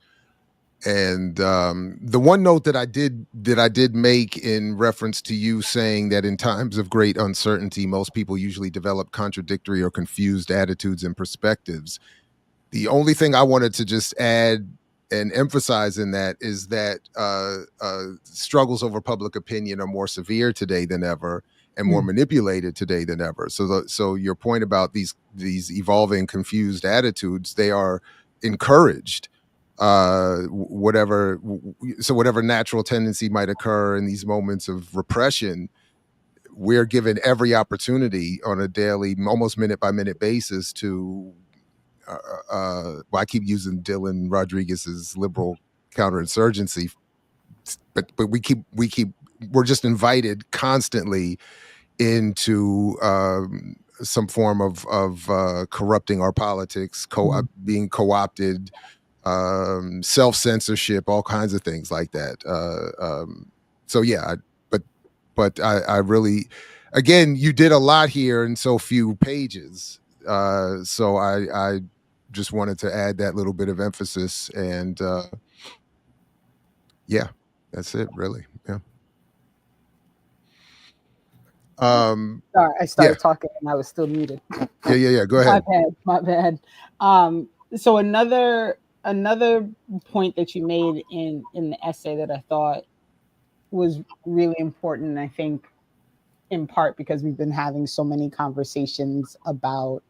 And the one note that I did make in reference to you saying that in times of great uncertainty, most people usually develop contradictory or confused attitudes and perspectives. The only thing I wanted to just add and emphasize in that is that struggles over public opinion are more severe today than ever and more manipulated today than ever. So your point about these evolving confused attitudes, they are encouraged. Whatever natural tendency might occur in these moments of repression, we're given every opportunity on a daily, almost minute by minute basis to I keep using Dylan Rodriguez's liberal counterinsurgency, but we're just invited constantly into some form of corrupting our politics, being co-opted, self-censorship, all kinds of things like that. So yeah, but I really, again, you did a lot here in so few pages. So I just wanted to add that little bit of emphasis, and yeah, that's it really. Yeah. Sorry, I started talking and I was still muted. Yeah. Go ahead. My bad. So another point that you made in the essay that I thought was really important, and I think in part because we've been having so many conversations about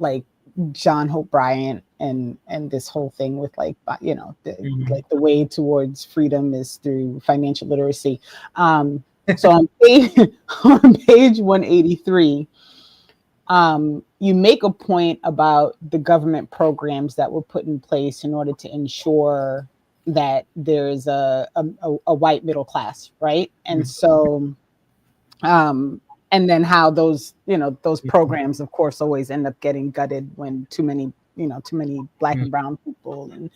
like John Hope Bryant and this whole thing with like, you know, like the way towards freedom is through financial literacy. So on page 183, you make a point about the government programs that were put in place in order to ensure that there's a white middle class, right? And so, and then how those programs, of course, always end up getting gutted when too many Black and brown people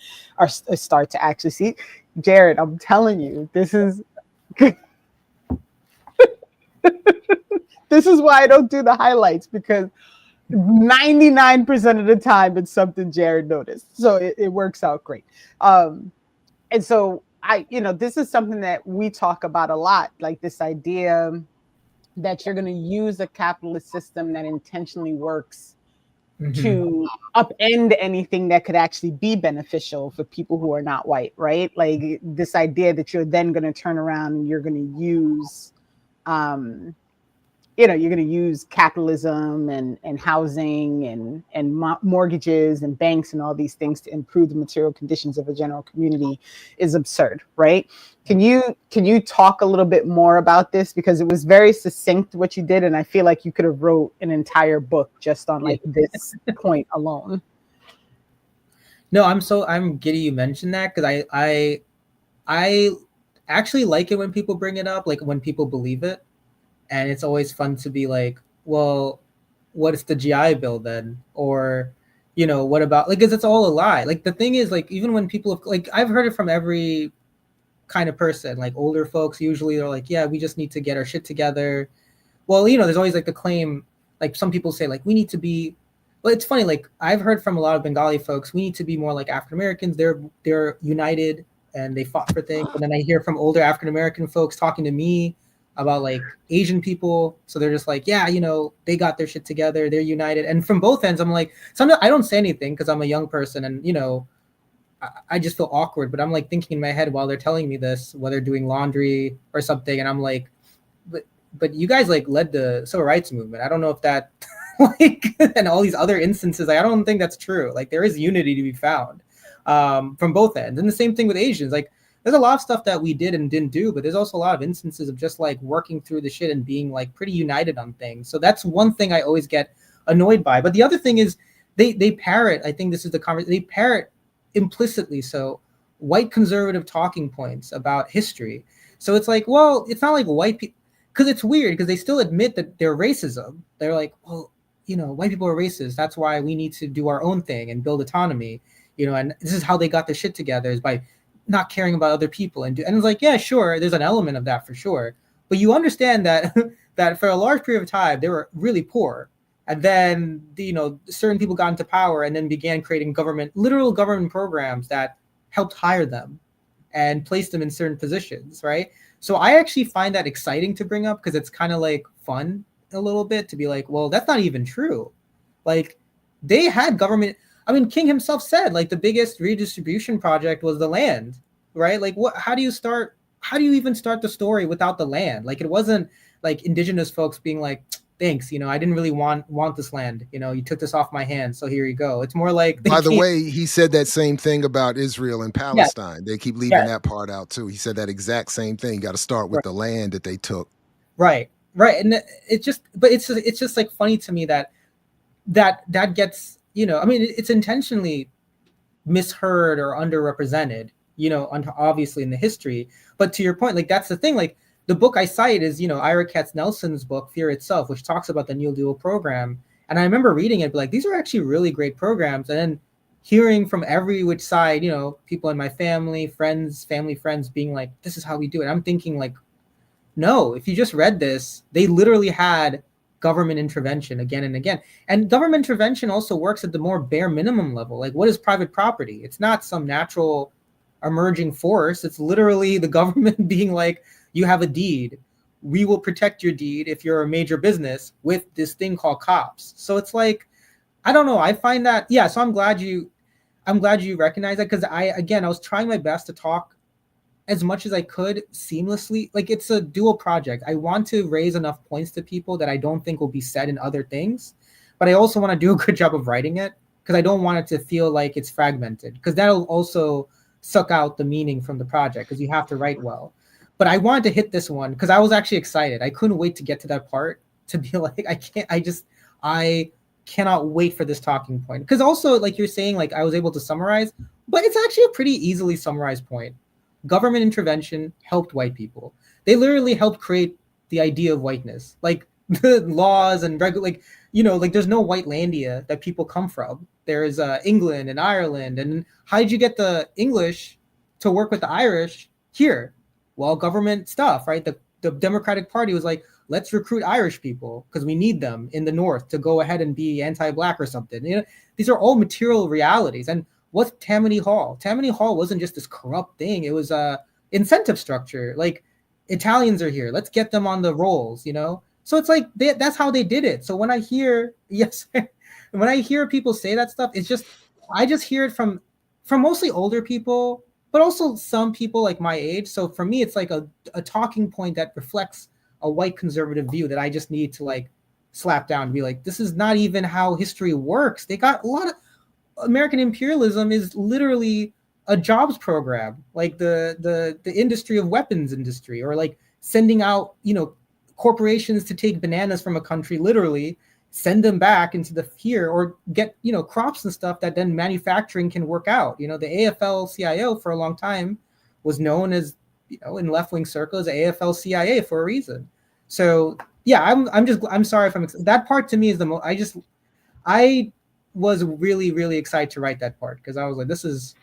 start to actually see. Jared, I'm telling you, this is this is why I don't do the highlights, because 99% of the time it's something Jared noticed. So it works out great. And so this is something that we talk about a lot, like this idea that you're going to use a capitalist system that intentionally works to upend anything that could actually be beneficial for people who are not white, right? Like this idea that you're then going to turn around and you're going to use, you're going to use capitalism and housing and mortgages and banks and all these things to improve the material conditions of a general community is absurd, right? Can you talk a little bit more about this, because it was very succinct what you did, and I feel like you could have wrote an entire book just on like this point alone. No, I'm giddy you mentioned that, because I actually like it when people bring it up, like when people believe it. And it's always fun to be like, well, what is the GI Bill then? Or, what about, like, because it's all a lie. Like, the thing is, like, even when people have, like, I've heard it from every kind of person, like older folks usually are like, yeah, we just need to get our shit together. Well, there's always like the claim, like some people say, like, we need to be, well, it's funny, like I've heard from a lot of Bengali folks, we need to be more like African Americans. They're united and they fought for things. And then I hear from older African American folks talking to me about like Asian people. So they're just like, yeah, they got their shit together, they're united. And from both ends, I'm like, sometimes I don't say anything because I'm a young person and I just feel awkward, but I'm like thinking in my head while they're telling me this, while they're doing laundry or something, and I'm like, but you guys like led the civil rights movement. I don't know if that like and all these other instances, like, I don't think that's true. Like there is unity to be found from both ends. And the same thing with Asians. Like there's a lot of stuff that we did and didn't do, but there's also a lot of instances of just like working through the shit and being like pretty united on things. So that's one thing I always get annoyed by. But the other thing is they parrot, I think this is the conversation, they parrot implicitly so white conservative talking points about history. So it's like, well, it's not like white people, because it's weird because they still admit that they're racism. They're like, well, white people are racist. That's why we need to do our own thing and build autonomy. And this is how they got their shit together, is by not caring about other people. And it's like, yeah, sure, there's an element of that for sure. But you understand that that for a large period of time they were really poor. And then, certain people got into power and then began creating literal government programs that helped hire them and place them in certain positions, right? So I actually find that exciting to bring up because it's kind of like fun a little bit to be like, well, that's not even true. Like they had government. I mean, King himself said like the biggest redistribution project was the land, right? Like how do you even start the story without the land? Like it wasn't like indigenous folks being like, thanks, I didn't really want this land. You took this off my hands, so here you go. It's more like, by the way, he said that same thing about Israel and Palestine. They keep leaving that part out too. He said that exact same thing. You got to start with the land that they took. Right. And it's just like funny to me that gets, I mean, it's intentionally misheard or underrepresented, obviously in the history. But to your point, like that's the thing, like the book I cite is, Ira Katznelson's book, Fear Itself, which talks about the Neoliberal program. And I remember reading it, but like, these are actually really great programs. And then hearing from every which side, people in my family friends being like, this is how we do it. I'm thinking like, no, if you just read this, they literally had government intervention again and again. And government intervention also works at the more bare minimum level. Like what is private property? It's not some natural emerging force. It's literally the government being like, you have a deed. We will protect your deed if you're a major business with this thing called cops. So it's like, I don't know. I find that, yeah. So I'm glad you recognize that, because I was trying my best to talk as much as I could seamlessly. Like it's a dual project. I want to raise enough points to people that I don't think will be said in other things, but I also want to do a good job of writing it because I don't want it to feel like it's fragmented, because that'll also suck out the meaning from the project because you have to write well. But I wanted to hit this one because I was actually excited. I couldn't wait to get to that part to be like, I cannot wait for this talking point. Because also, like you're saying, like I was able to summarize, but it's actually a pretty easily summarized point. Government intervention helped white people. They literally helped create the idea of whiteness. Like the laws and like there's no white landia that people come from. There's England and Ireland. And how did you get the English to work with the Irish here? Well, government stuff, right? The Democratic Party was like, let's recruit Irish people because we need them in the North to go ahead and be anti-Black or something. These are all material realities. And what's Tammany Hall? Tammany Hall wasn't just this corrupt thing. It was a incentive structure. Like Italians are here. Let's get them on the rolls, So it's like that's how they did it. So when I hear when I hear people say that stuff, I just hear it from mostly older people, but also some people like my age. So for me, it's like a talking point that reflects a white conservative view that I just need to like slap down and be like, this is not even how history works. They got a lot of American imperialism is literally a jobs program, like the industry of weapons industry, or like sending out, corporations to take bananas from a country, literally send them back into the here, or get, crops and stuff that then manufacturing can work out. The AFL-CIO for a long time was known as, in left-wing circles, AFL-CIA for a reason. So yeah, I'm sorry if that part to me is the most, I was really, really excited to write that part, because I was like, this is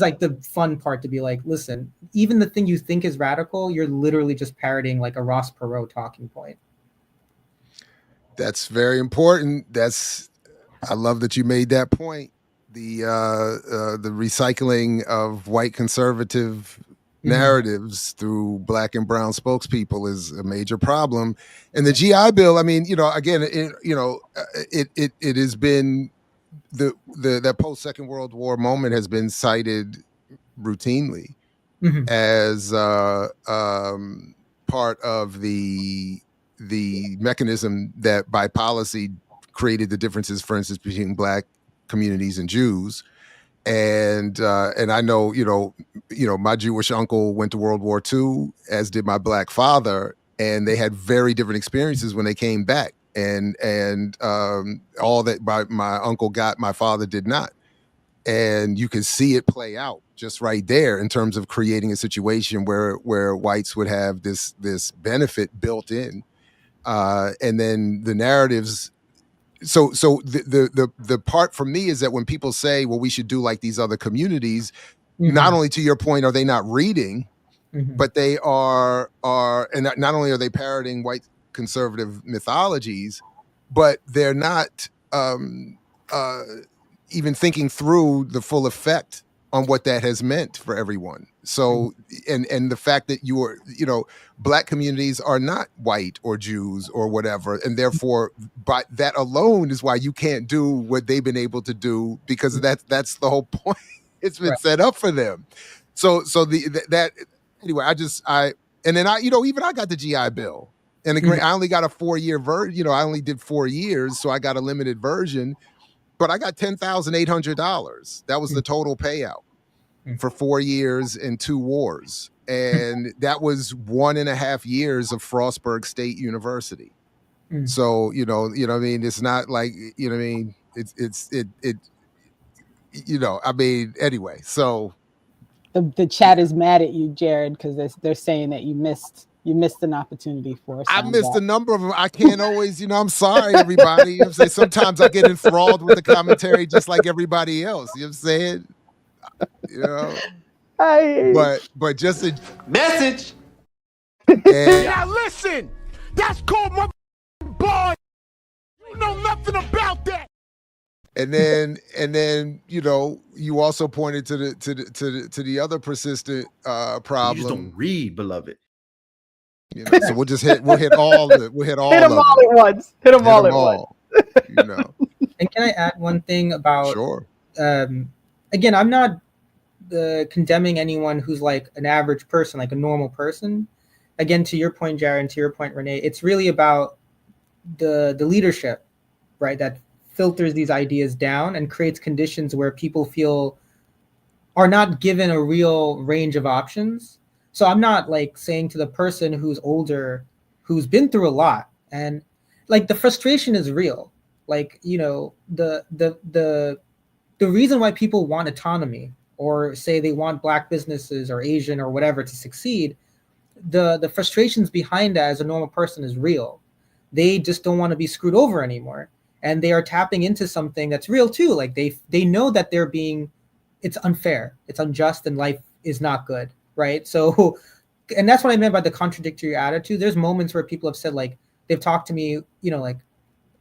like the fun part, to be like, listen, even the thing you think is radical, you're literally just parroting like a Ross Perot talking point. That's very important. I love that you made that point. The recycling of white conservative narratives through Black and brown spokespeople is a major problem. And the GI Bill, I mean, again, it has been that post Second World War moment has been cited routinely as part of the mechanism that by policy created the differences, for instance, between Black communities and Jews. And I know, my Jewish uncle went to World War II, as did my Black father, and they had very different experiences when they came back. And all that my uncle got, my father did not. And you can see it play out just right there in terms of creating a situation where whites would have this benefit built in. And then the narratives. So the part for me is that when people say, well, we should do like these other communities, not only to your point, are they not reading, but they are, and not only are they parroting white conservative mythologies, but they're not even thinking through the full effect on what that has meant for everyone. So, and the fact that Black communities are not white or Jews or whatever, and therefore, by that alone is why you can't do what they've been able to do, because that's the whole point. It's been set up for them. So that anyway, and then even I got the GI Bill, and I only got a 4-year version. I only did 4 years, so I got a limited version. But I got $10,800. That was the total payout for 4 years and 2 wars. And that was 1.5 years of Frostburg State University. So, what I mean? It's not like, what I mean? Anyway, so. The chat is mad at you, Jared, because they're saying that you missed an opportunity for us. I missed a number of them. I can't always, I'm sorry, everybody. I'm saying sometimes I get enthralled with the commentary just like everybody else. You know what I'm saying? But just a message. Now listen, that's called my boy. You know nothing about that. And then you also pointed to the other persistent problem. You just don't read, beloved. So we'll hit all of it. We'll hit all hit them of all it. At once. Hit them all at once. And can I add one thing about? Sure. Again, I'm not condemning anyone who's like an average person, like a normal person. Again, to your point, Jared, and to your point, Renee, it's really about the leadership, right? That filters these ideas down and creates conditions where people are not given a real range of options. So I'm not like saying to the person who's older, who's been through a lot, and like the frustration is real. Like, the reason why people want autonomy, or say they want Black businesses or Asian or whatever to succeed, the frustrations behind that as a normal person is real. They just don't want to be screwed over anymore. And they are tapping into something that's real too. Like they know that it's unfair, it's unjust, and life is not good. Right. So, and that's what I meant by the contradictory attitude. There's moments where people have said, like, they've talked to me, like,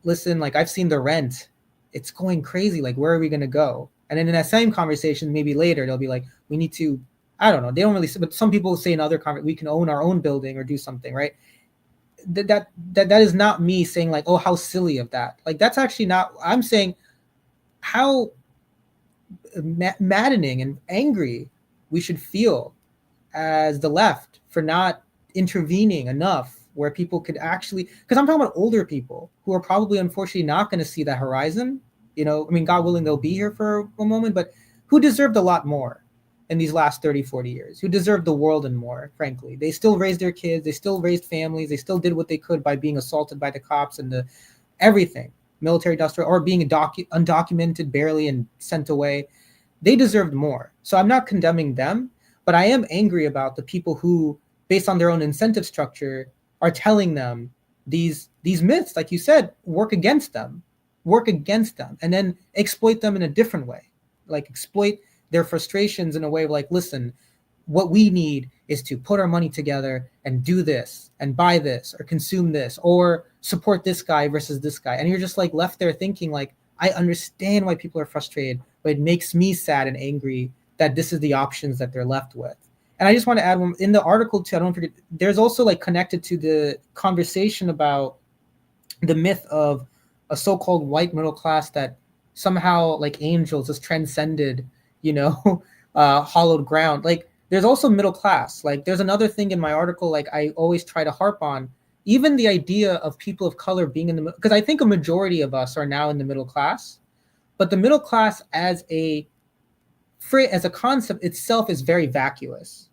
listen, like, I've seen the rent. It's going crazy. Like, where are we going to go? And then in that same conversation, maybe later, they'll be like, we need to, I don't know. They don't really, but some people say in other conversations, we can own our own building or do something. Right. That is not me saying like, oh, how silly of that. Like, that's actually not, I'm saying how maddening and angry we should feel as the left for not intervening enough where people could actually, because I'm talking about older people who are probably unfortunately not going to see that horizon. God willing, they'll be here for a moment, but who deserved a lot more in these last 30, 40 years, who deserved the world and more, frankly. They still raised their kids, they still raised families, they still did what they could by being assaulted by the cops and everything, military industrial, or being undocumented barely and sent away. They deserved more. So I'm not condemning them, But I am angry about the people who, based on their own incentive structure, are telling them these myths, like you said, work against them, and then exploit them in a different way, like exploit their frustrations in a way of like, listen, what we need is to put our money together and do this and buy this or consume this or support this guy versus this guy. And you're just like left there thinking like, I understand why people are frustrated, but it makes me sad and angry that this is the options that they're left with. And I just want to add one in the article too, I don't forget, there's also like connected to the conversation about the myth of a so-called white middle class that somehow like angels has transcended, hollowed ground. Like there's also middle class. Like there's another thing in my article, like I always try to harp on, even the idea of people of color being in the middle, because I think a majority of us are now in the middle class, but the middle class as a concept itself is very vacuous.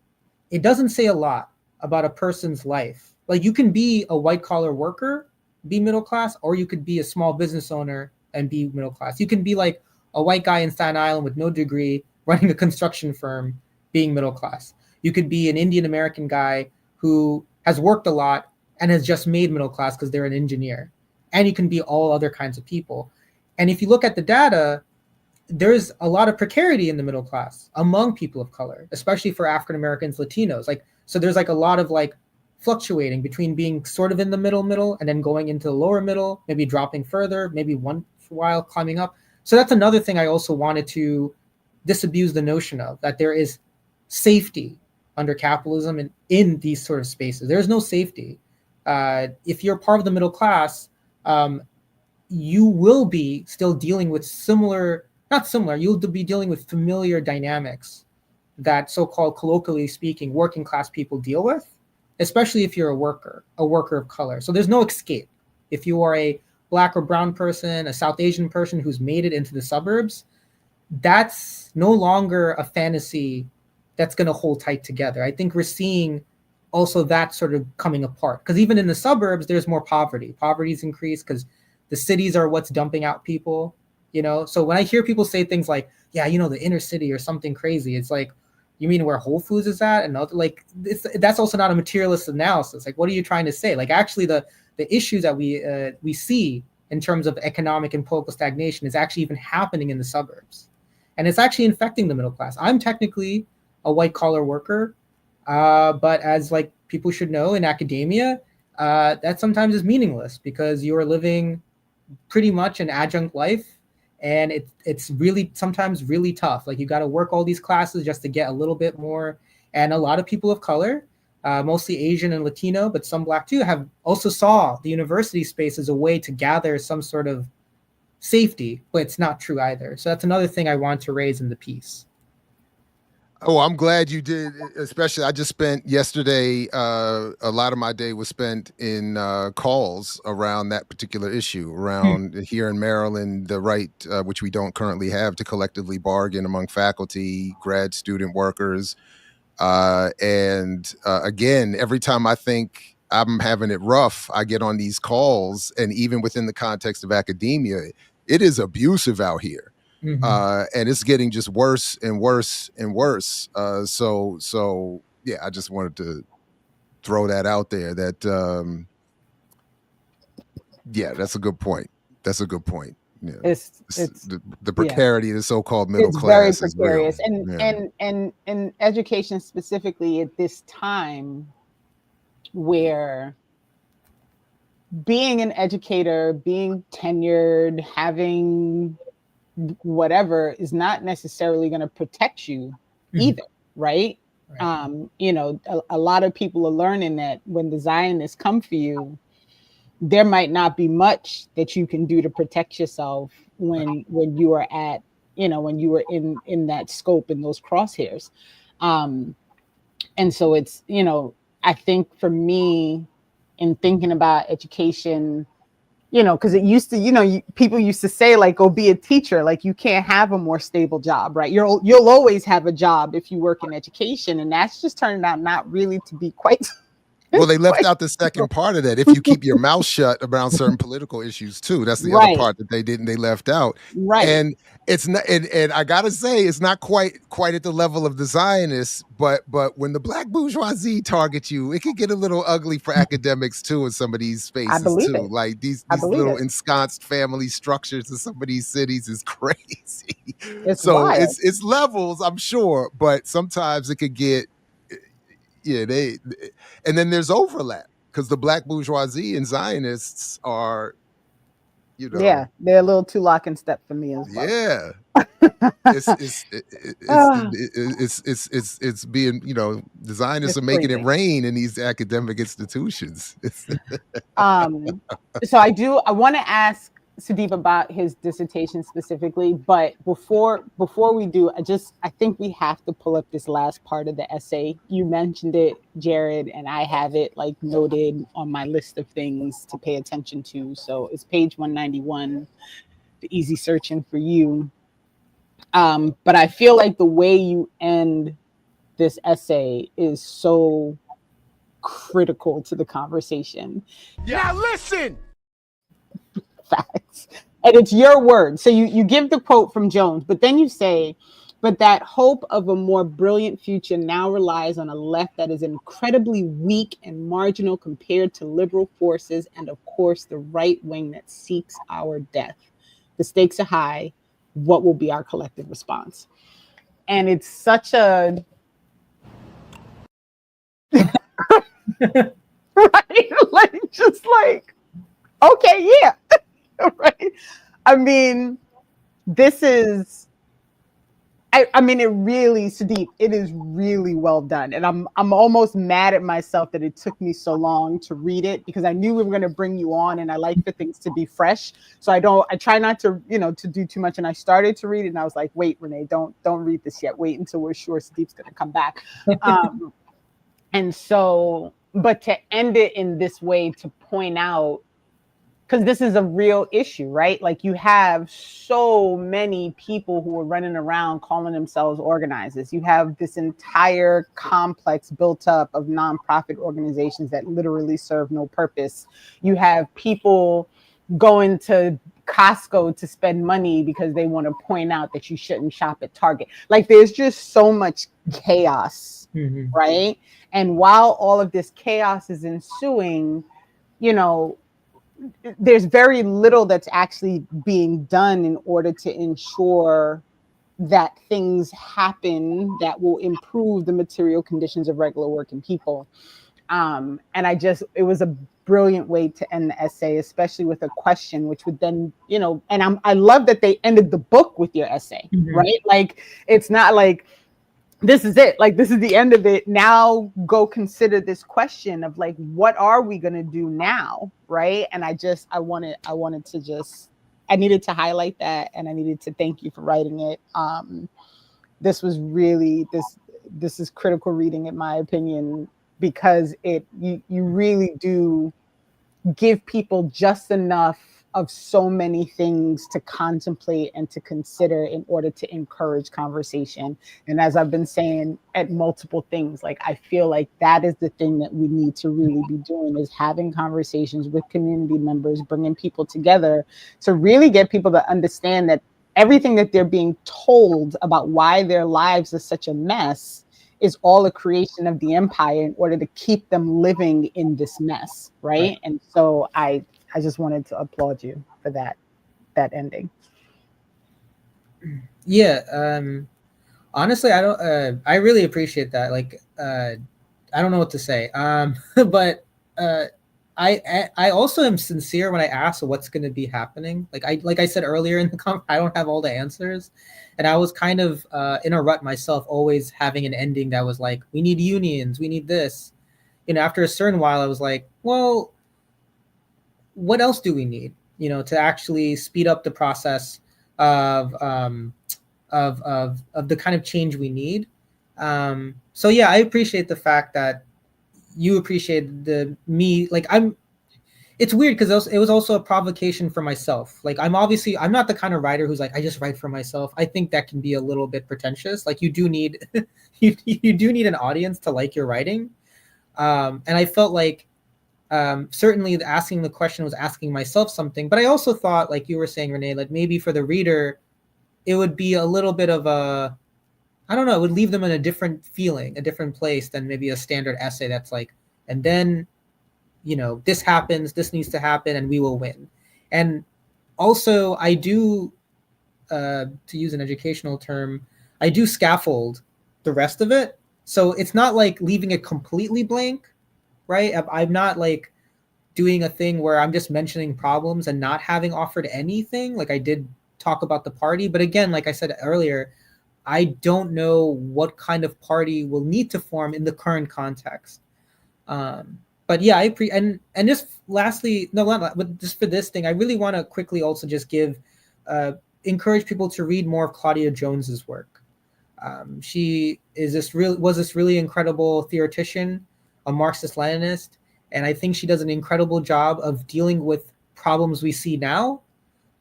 It doesn't say a lot about a person's life. Like you can be a white collar worker, be middle class, or you could be a small business owner and be middle class. You can be like a white guy in Staten Island with no degree running a construction firm being middle class. You could be an Indian American guy who has worked a lot and has just made middle class because they're an engineer. And you can be all other kinds of people. And if you look at the data, there's a lot of precarity in the middle class among people of color, especially for African Americans, Latinos. Like, so there's like a lot of like fluctuating between being sort of in the middle and then going into the lower middle, maybe dropping further, maybe one while climbing up. So that's another thing I also wanted to disabuse the notion of, that there is safety under capitalism and in these sort of spaces. There's no safety. If you're part of the middle class, you will be still dealing with you'll be dealing with familiar dynamics that so-called, colloquially speaking, working class people deal with, especially if you're a worker of color. So there's no escape. If you are a Black or brown person, a South Asian person who's made it into the suburbs, that's no longer a fantasy that's going to hold tight together. I think we're seeing also that sort of coming apart, because even in the suburbs, there's more poverty. Poverty's increased because the cities are what's dumping out people, So when I hear people say things like, yeah, the inner city or something crazy, it's like, you mean where Whole Foods is at? And that's also not a materialist analysis. Like, what are you trying to say? Like, actually, the issues that we see in terms of economic and political stagnation is actually even happening in the suburbs, and it's actually infecting the middle class. I'm technically a white collar worker, but as like people should know in academia, that sometimes is meaningless because you are living pretty much an adjunct life. And it's really sometimes really tough. Like you got to work all these classes just to get a little bit more. And a lot of people of color, mostly Asian and Latino, but some Black too, have also saw the university space as a way to gather some sort of safety, but it's not true either. So that's another thing I want to raise in the piece. Oh, I'm glad you did. Especially, I just spent yesterday, a lot of my day was spent in calls around that particular issue, around here in Maryland, the right, which we don't currently have, to collectively bargain among faculty, grad student workers. And again, every time I think I'm having it rough, I get on these calls, and even within the context of academia, it is abusive out here. And it's getting just worse and worse and worse. So yeah, I just wanted to throw that out there. That yeah, that's a good point. That's a good point. Yeah. It's the precarity of the so-called middle it's class. It's very precarious, and and education specifically at this time, where being an educator, being tenured, having whatever is not necessarily going to protect you either, right? A lot of people are learning that when the Zionists come for you, there might not be much that you can do to protect yourself when you are at, when you were in that scope, in those crosshairs. And so it's, I think for me, in thinking about education, because it used to, people used to say, like, go be a teacher. Like, you can't have a more stable job, right? You'll always have a job if you work in education. And that's just turned out not really to be quite Well, they left out the second part of that. If you keep your mouth shut around certain political issues too, that's the other Right. part that they left out. Right. And it's not, and I gotta say, it's not quite at the level of the Zionists, but when the black bourgeoisie target you, it could get a little ugly for academics too in some of these I spaces believe too. it. Like these I believe little it. ensconced family structures in some of these cities is crazy. It's So wild. it's levels, I'm sure, but sometimes it could get yeah, and then there's overlap because the black bourgeoisie and Zionists are, you Yeah, know, they're a little too lock and step for me as well. yeah. Ah, It's being, you know, the Zionists it's are making it crazy. rain in these academic institutions. So I want to ask Sudeep about his dissertation specifically, but before we do, I think we have to pull up this last part of the essay. You mentioned it, Jared, and I have it like noted on my list of things to pay attention to. So it's page 191, the easy searching for you. But I feel like the way you end this essay is so critical to the conversation. Now listen. Facts. And it's your word. So you give the quote from Jones, but then you say, but that hope of a more brilliant future now relies on a left that is incredibly weak and marginal compared to liberal forces and, of course, the right wing that seeks our death. The stakes are high. What will be our collective response? And it's such a... right? Like, just like, okay, yeah. Right. I mean, this is, I mean, it really, Sudeep, it is really well done. And I'm almost mad at myself that it took me so long to read it because I knew we were going to bring you on and I like for things to be fresh. So I try not to, to do too much. And I started to read it and I was like, wait, Renee, don't read this yet. Wait until we're sure Sudeep's going to come back. And so, but to end it in this way, to point out, because this is a real issue, right? Like you have so many people who are running around calling themselves organizers. You have this entire complex built up of nonprofit organizations that literally serve no purpose. You have people going to Costco to spend money because they want to point out that you shouldn't shop at Target. Like there's just so much chaos, right? And while all of this chaos is ensuing, there's very little that's actually being done in order to ensure that things happen that will improve the material conditions of regular working people. And it was a brilliant way to end the essay, especially with a question, which would then, and I love that they ended the book with your essay, right? Like, it's not like, this is it. Like, this is the end of it. Now go consider this question of like, what are we going to do now? Right. And I needed to highlight that. And I needed to thank you for writing it. This was really, this is critical reading in my opinion, because you really do give people just enough of so many things to contemplate and to consider in order to encourage conversation. And as I've been saying at multiple things, like I feel like that is the thing that we need to really be doing, is having conversations with community members, bringing people together to really get people to understand that everything that they're being told about why their lives are such a mess is all a creation of the empire in order to keep them living in this mess, right? And so I just wanted to applaud you for that ending. Yeah, honestly, I really appreciate that. Like, I don't know what to say. But I also am sincere when I ask what's going to be happening. Like I said earlier in the I don't have all the answers, and I was kind of in a rut myself, always having an ending that was like, we need unions, we need this. After a certain while, I was like, well, what else do we need, to actually speed up the process of the kind of change we need. So yeah, I appreciate the fact that you appreciate me. Like it's weird because it was also a provocation for myself. Like I'm not the kind of writer who's like, I just write for myself. I think that can be a little bit pretentious. Like you do need you do need an audience to like your writing. And I felt like certainly asking the question was asking myself something, but I also thought, like you were saying, Renee, like maybe for the reader, it would be a little bit of a, I don't know, it would leave them in a different feeling, a different place than maybe a standard essay that's like, and then, this happens, this needs to happen, and we will win. And also, I do, to use an educational term, I do scaffold the rest of it. So it's not like leaving it completely blank, right? I'm not like doing a thing where I'm just mentioning problems and not having offered anything. Like I did talk about the party, but again, like I said earlier, I don't know what kind of party will need to form in the current context. But yeah, and just lastly, no, but just for this thing, I really want to quickly also just encourage people to read more of Claudia Jones's work. She was this really incredible theoretician, a Marxist-Leninist, and I think she does an incredible job of dealing with problems we see now.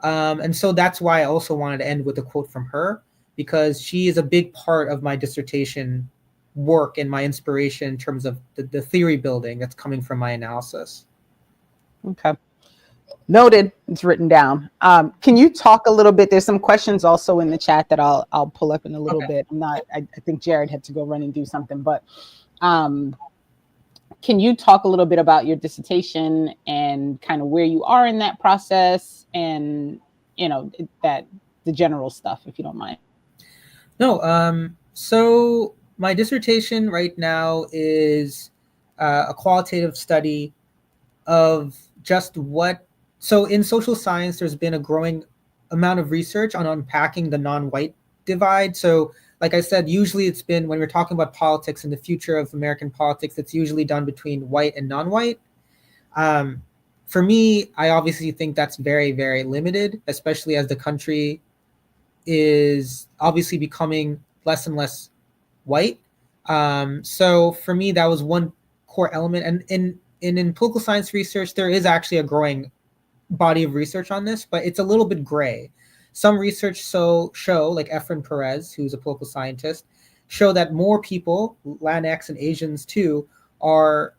And so that's why I also wanted to end with a quote from her, because she is a big part of my dissertation work and my inspiration in terms of the theory building that's coming from my analysis. Okay. Noted. It's written down. Can you talk a little bit? There's some questions also in the chat that I'll pull up in a little bit. I think Jared had to go run and do something, but can you talk a little bit about your dissertation and kind of where you are in that process and, that the general stuff, if you don't mind? No. So my dissertation right now is a qualitative study of just so in social science, there's been a growing amount of research on unpacking the non-white divide. So like I said, usually it's been, when we're talking about politics and the future of American politics, it's usually done between white and non-white. For me, I obviously think that's very, very limited, especially as the country is obviously becoming less and less white. So for me, that was one core element. And in political science research, there is actually a growing body of research on this, but it's a little bit gray. Some research show, like Efren Perez, who's a political scientist, show that more people, Latinx and Asians too, are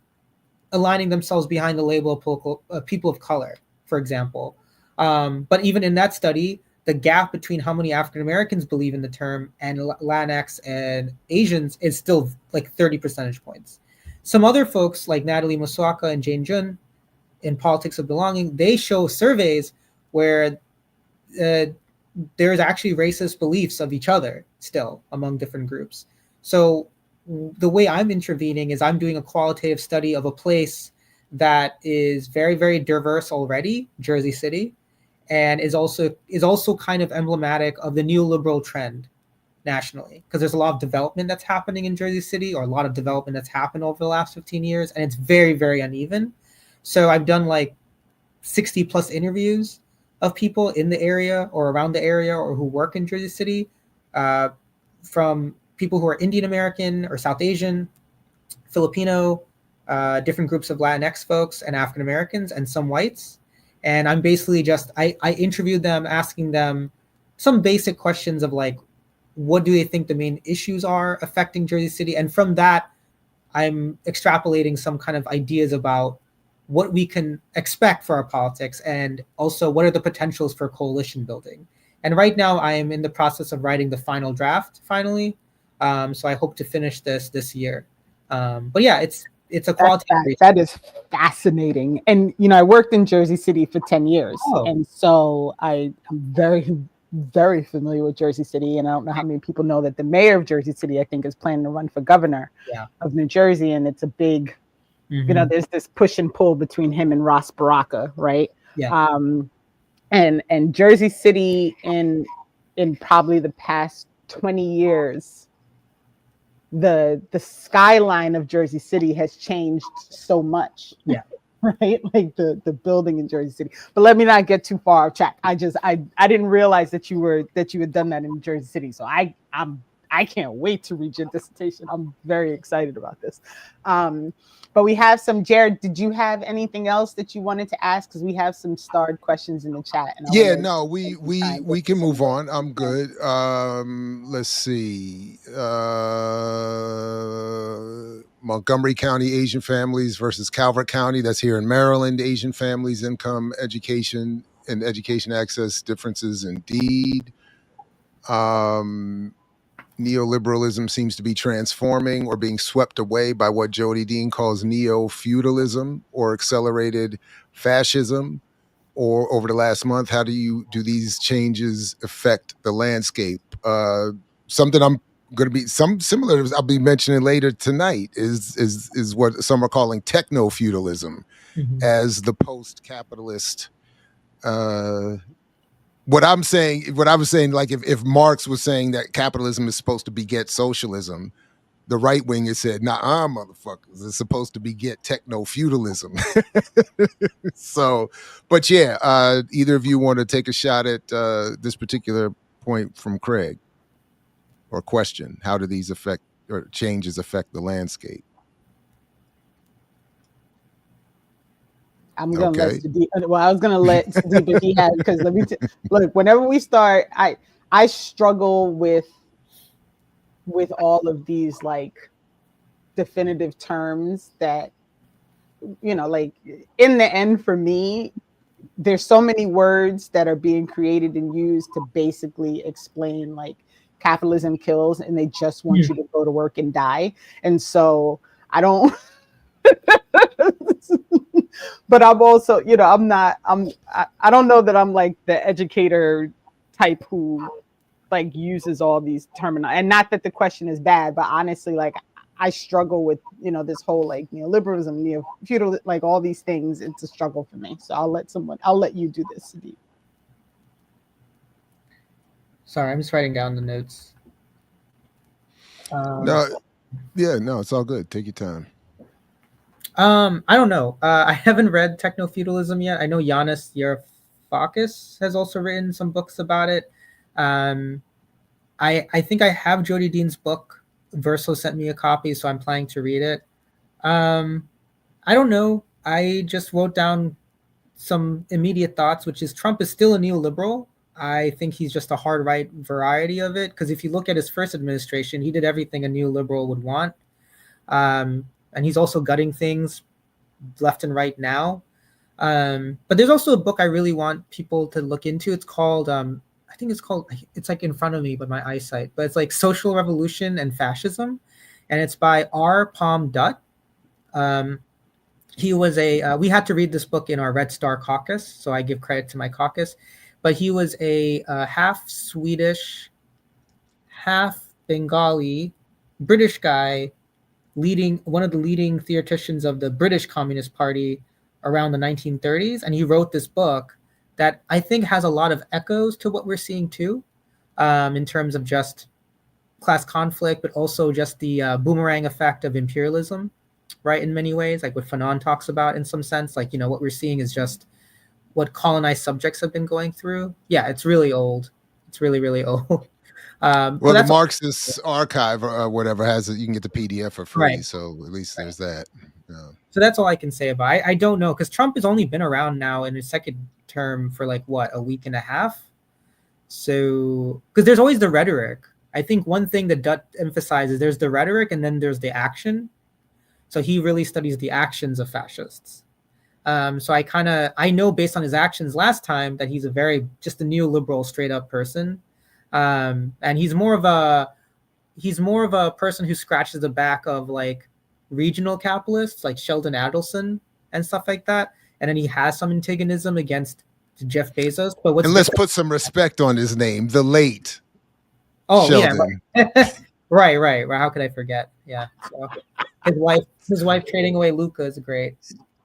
aligning themselves behind the label of political people of color, for example. But even in that study, the gap between how many African Americans believe in the term and Latinx and Asians is still like 30 percentage points. Some other folks like Natalie Masuaka and Jane Jun in Politics of Belonging, they show surveys where there's actually racist beliefs of each other still among different groups. So the way I'm intervening is I'm doing a qualitative study of a place that is very, very diverse already, Jersey City, and is also kind of emblematic of the neoliberal trend nationally, because there's a lot of development that's happening in Jersey City, or a lot of development that's happened over the last 15 years, and it's very, very uneven. So I've done like 60 plus interviews of people in the area or around the area or who work in Jersey City, from people who are Indian American or South Asian, Filipino, different groups of Latinx folks and African Americans, and some whites. And I'm basically I interviewed them, asking them some basic questions of like, what do they think the main issues are affecting Jersey City? And from that, I'm extrapolating some kind of ideas about what we can expect for our politics, and also what are the potentials for coalition building. And right now I am in the process of writing the final draft finally. So I hope to finish this year. But yeah, it's a quality. That is fascinating. And, I worked in Jersey City for 10 years. Oh. And so I'm very, very familiar with Jersey City. And I don't know how many people know that the mayor of Jersey City, I think, is planning to run for governor of New Jersey. And it's a big, there's this push and pull between him and Ross Baraka, right? Yeah. And Jersey City in probably the past 20 years, the skyline of Jersey City has changed so much. Yeah. Right? Like the building in Jersey City. But let me not get too far off track. I didn't realize that you had done that in Jersey City. So I can't wait to read your dissertation. I'm very excited about this. But we have some, Jared, did you have anything else that you wanted to ask? Because we have some starred questions in the chat. And we can move on. I'm good. Let's see. Montgomery County Asian families versus Calvert County, that's here in Maryland, Asian families, income, education, and education access differences indeed. Neoliberalism seems to be transforming or being swept away by what Jody Dean calls neo-feudalism or accelerated fascism. Or over the last month, how do these changes affect the landscape? Something I'm going to be similar I'll be mentioning later tonight is what some are calling techno-feudalism as the post-capitalist. What I was saying, like if Marx was saying that capitalism is supposed to beget socialism, the right wing has said, nah, motherfuckers, it's supposed to beget techno-feudalism. So, but yeah, either of you want to take a shot at this particular point from Craig or question? How do these changes affect the landscape? I'm gonna let Sadiq. Well, I was gonna let Sadiq if he had, because look. Whenever we start, I struggle with all of these like definitive terms that, you know, like in the end for me, there's so many words that are being created and used to basically explain like capitalism kills, and they just want you to go to work and die, and so I don't. But I'm also, you know, I don't know that I'm like the educator type who like uses all these terminology, and not that the question is bad, but honestly, like I struggle with, you know, this whole like neoliberalism, neo-feudal, like all these things. It's a struggle for me. So I'll let you do this, Sadiq. Sorry, I'm just writing down the notes. No, it's all good. Take your time. I don't know. I haven't read Techno-Feudalism yet. I know Yanis Varoufakis has also written some books about it. I think I have Jody Dean's book. Verso sent me a copy, so I'm planning to read it. I don't know. I just wrote down some immediate thoughts, which is Trump is still a neoliberal. I think he's just a hard right variety of it, because if you look at his first administration, he did everything a neoliberal would want. And he's also gutting things left and right now. But there's also a book I really want people to look into. It's called, it's like in front of me, but my eyesight, but it's like Social Revolution and Fascism. And it's by R. Palm Dutt. He was we had to read this book in our Red Star caucus, so I give credit to my caucus. But he was a half Swedish, half Bengali, British guy, one of the leading theoreticians of the British Communist Party around the 1930s. And he wrote this book that I think has a lot of echoes to what we're seeing too, in terms of just class conflict, but also just the boomerang effect of imperialism, right? In many ways, like what Fanon talks about in some sense, like, you know, what we're seeing is just what colonized subjects have been going through. Yeah, it's really old. It's really, really old. Well, the Marxist archive or whatever has it. You can get the PDF for free. Right. So at least there's that. Yeah. So that's all I can say about it. I don't know, because Trump has only been around now in his second term for like, what, a week and a half? So, because there's always the rhetoric. I think one thing that Dutt emphasizes, there's the rhetoric and then there's the action. So he really studies the actions of fascists. So I know based on his actions last time that he's just a neoliberal straight up person. And he's more of a person who scratches the back of like regional capitalists like Sheldon Adelson and stuff like that. And then he has some antagonism against Jeff Bezos. But let's put some respect on his name, the late Sheldon. Yeah, right. How could I forget? Yeah. So his wife trading away Luca is great.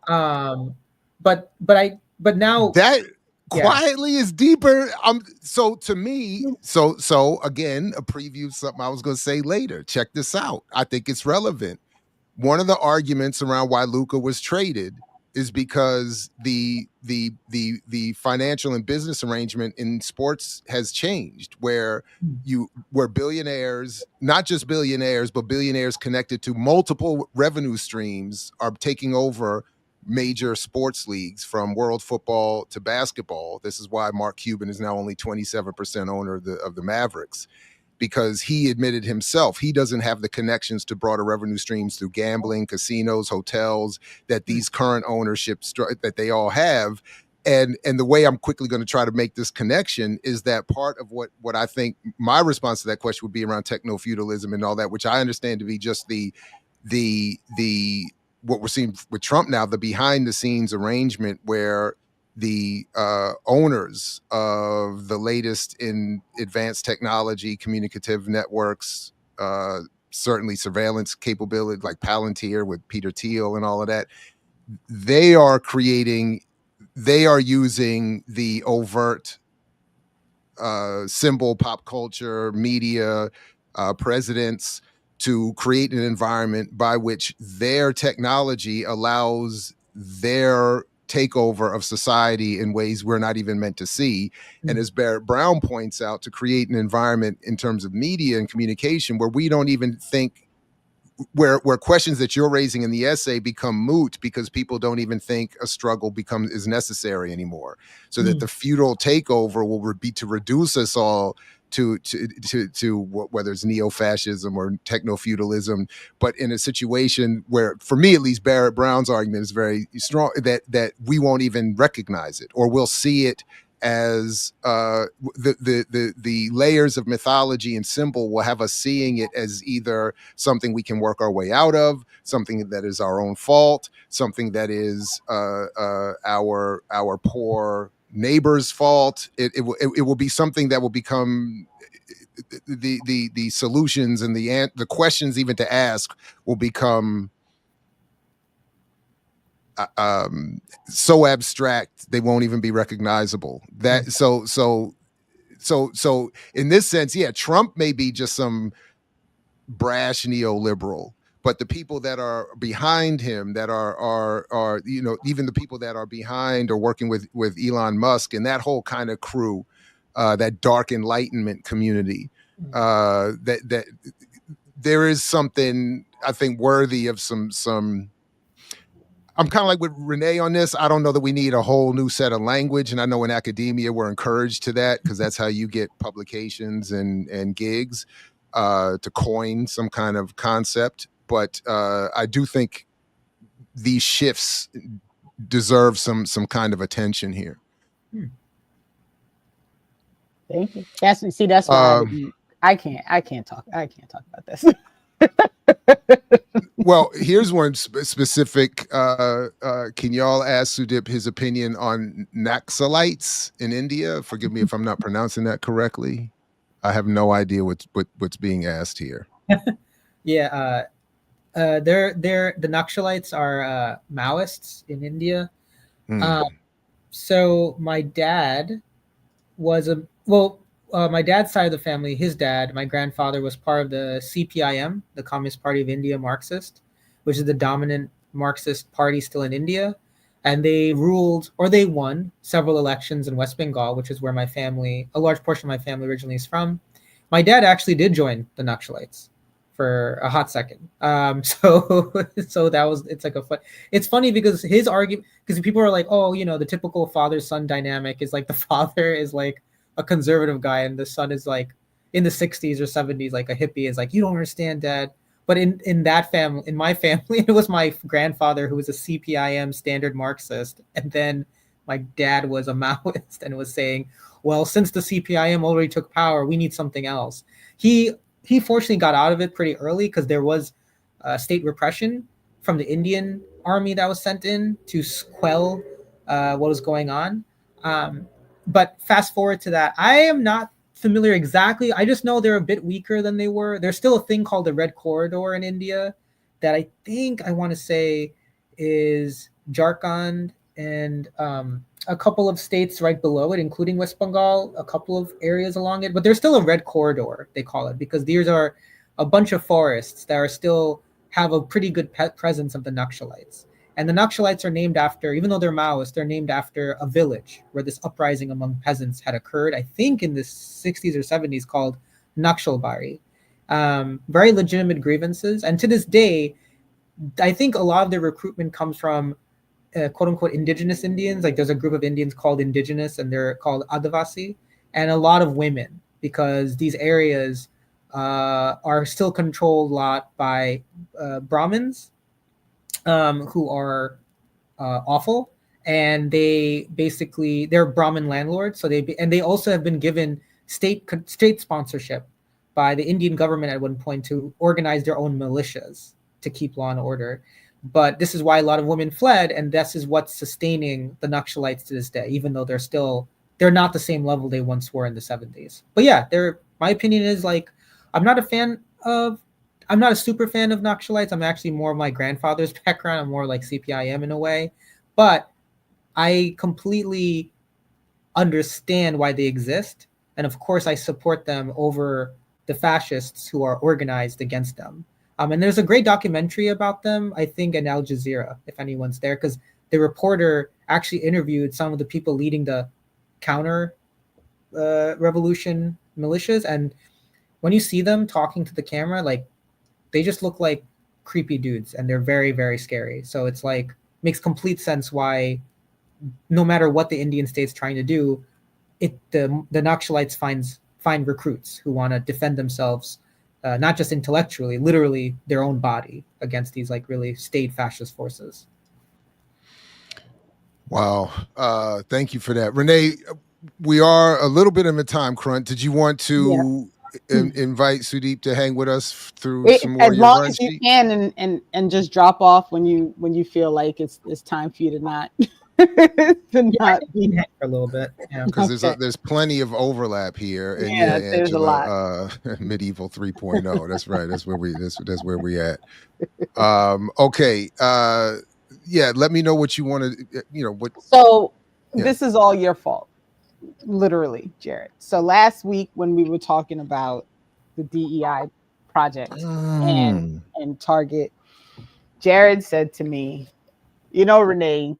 But now that quietly is deeper. So to me, so again, a preview of something I was going to say later. Check this out. I think it's relevant. One of the arguments around why Luka was traded is because the financial and business arrangement in sports has changed, where billionaires, not just billionaires, but billionaires connected to multiple revenue streams are taking over major sports leagues, from world football to basketball. This is why Mark Cuban is now only 27% owner of the Mavericks, because he admitted himself he doesn't have the connections to broader revenue streams through gambling, casinos, hotels that these current ownerships that they all have. And the way I'm quickly going to try to make this connection is that part of what I think my response to that question would be around techno-feudalism and all that, which I understand to be just the what we're seeing with Trump now, the behind the scenes arrangement where the owners of the latest in advanced technology, communicative networks, certainly surveillance capability like Palantir with Peter Thiel and all of that, they are using the overt symbol, pop culture, media, presidents to create an environment by which their technology allows their takeover of society in ways we're not even meant to see. And as Barrett Brown points out, to create an environment in terms of media and communication where we don't even think, where questions that you're raising in the essay become moot because people don't even think a struggle is necessary anymore. So that the feudal takeover will be to reduce us all to whether it's neo-fascism or techno-feudalism, but in a situation where, for me at least, Barrett Brown's argument is very strong, that we won't even recognize it, or we'll see it as the layers of mythology and symbol will have us seeing it as either something we can work our way out of, something that is our own fault, something that is our poor neighbor's fault. It will be something that will become the solutions, and the questions even to ask will become so abstract they won't even be recognizable. That so in this sense, yeah, Trump may be just some brash neoliberal, but the people that are behind him, that are even the people that are behind or working with Elon Musk and that whole kind of crew, that dark enlightenment community, that there is something I think worthy of some. I'm kind of like with Renee on this. I don't know that we need a whole new set of language. And I know in academia, we're encouraged to that because that's how you get publications and gigs to coin some kind of concept. But I do think these shifts deserve some kind of attention here. Thank you. That's why I can't talk about this. Well, here's one specific. Can y'all ask Sudip his opinion on Naxalites in India? Forgive me if I'm not pronouncing that correctly. I have no idea what's being asked here. Yeah, the Naxalites are Maoists in India. So my dad was my dad's side of the family, his dad, my grandfather, was part of the CPIM, the Communist Party of India Marxist, which is the dominant Marxist party still in India. And they ruled, or they won, several elections in West Bengal, which is where a large portion of my family originally is from. My dad actually did join the Naxalites for a hot second. So that was, it's funny because his argument, because people are like, oh, the typical father-son dynamic is like the father is like a conservative guy and the son is like in the 60s or 70s, like a hippie, is like, you don't understand, Dad. But in that family, in my family, it was my grandfather who was a CPIM standard Marxist, and then my dad was a Maoist and was saying, well, since the CPIM already took power, we need something else. He fortunately got out of it pretty early because there was state repression from the Indian army that was sent in to quell what was going on. But fast forward to that, I am not familiar exactly. I just know they're a bit weaker than they were. There's still a thing called the Red Corridor in India that I think I want to say is Jharkhand and a couple of states right below it, including West Bengal, a couple of areas along it. But there's still a Red Corridor, they call it, because these are a bunch of forests that are still have a pretty good presence of the Naxalites. And the Naxalites are named after, even though they're Maoists, they're named after a village where this uprising among peasants had occurred, I think in the 60s or 70s, called Naxalbari. Very legitimate grievances. And to this day, I think a lot of their recruitment comes from quote unquote indigenous Indians. Like there's a group of Indians called indigenous and they're called Adivasi, and a lot of women, because these areas are still controlled a lot by Brahmins, who are awful, and they're Brahmin landlords. So they also have been given state sponsorship by the Indian government at one point to organize their own militias to keep law and order. But this is why a lot of women fled, and this is what's sustaining the Naxalites to this day, even though they're not the same level they once were in the 70s. But yeah, my opinion is, like, I'm not a super fan of Naxalites. I'm actually more of my grandfather's background. I'm more like CPIM in a way, but I completely understand why they exist. And of course, I support them over the fascists who are organized against them. And there's a great documentary about them, I think, in Al Jazeera, if anyone's there, because the reporter actually interviewed some of the people leading the counter revolution militias. And when you see them talking to the camera, like, they just look like creepy dudes, and they're very, very scary. So it's like, makes complete sense why, no matter what the Indian state's trying to do, the Naxalites find recruits who want to defend themselves, not just intellectually, literally their own body, against these like really state fascist forces. Wow. Thank you for that. Renee, we are a little bit in a time crunch. Did you want to invite Sudeep to hang with us through some more as of your long run as you sheet? can, and just drop off when you feel like it's time for you to not to not be for a little bit, because there's plenty of overlap here. And yeah, there's a lot. Medieval 3.0. That's right. That's where we at. Okay. Yeah, let me know what you want to, what. So this is all your fault, literally, Jared. So last week when we were talking about the DEI project and Target, Jared said to me, Renee,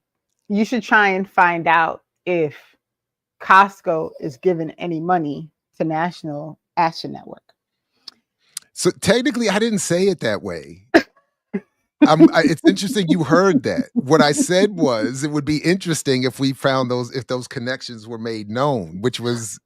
you should try and find out if Costco is giving any money to National Action Network. So technically, I didn't say it that way. It's interesting you heard that. What I said was, it would be interesting if we found if those connections were made known, which was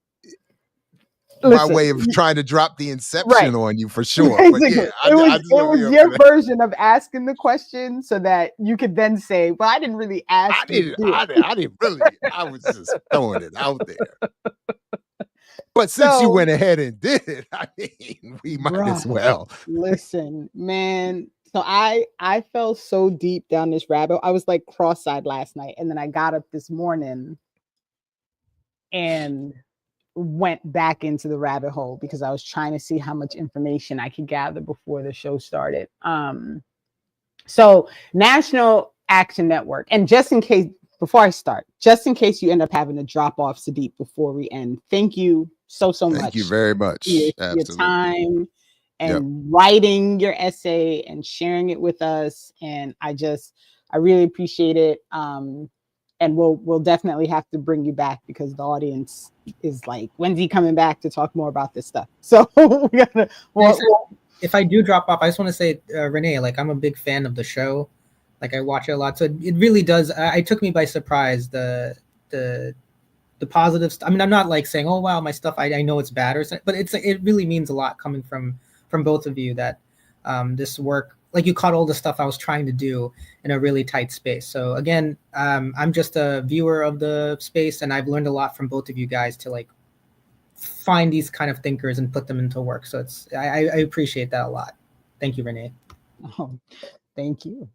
my way of trying to drop the inception on you, for sure. But yeah, it was your version of asking the question so that you could then say, well, I didn't really ask. I didn't really. I was just throwing it out there. But since you went ahead and did it, I mean, we might as well. Listen, man. So I fell so deep down this rabbit. I was like cross-eyed last night, and then I got up this morning and went back into the rabbit hole because I was trying to see how much information I could gather before the show started. So National Action Network, and just in case, before I start, just in case you end up having to drop off Sudeep before we end, thank you so much. Thank you very much. Your time and writing your essay and sharing it with us. And I really appreciate it. And we'll definitely have to bring you back because the audience is like, when's he coming back to talk more about this stuff? So we gotta. If I do drop off, I just want to say, Renee, like, I'm a big fan of the show. Like, I watch it a lot, so it really does. It took me by surprise, the positives. I mean, I'm not like saying, oh wow, my stuff, I know it's bad or something, but it really means a lot coming from both of you that this work, like, you caught all the stuff I was trying to do in a really tight space. So again, I'm just a viewer of the space, and I've learned a lot from both of you guys to like find these kind of thinkers and put them into work. So I appreciate that a lot. Thank you, Renee. Oh, thank you.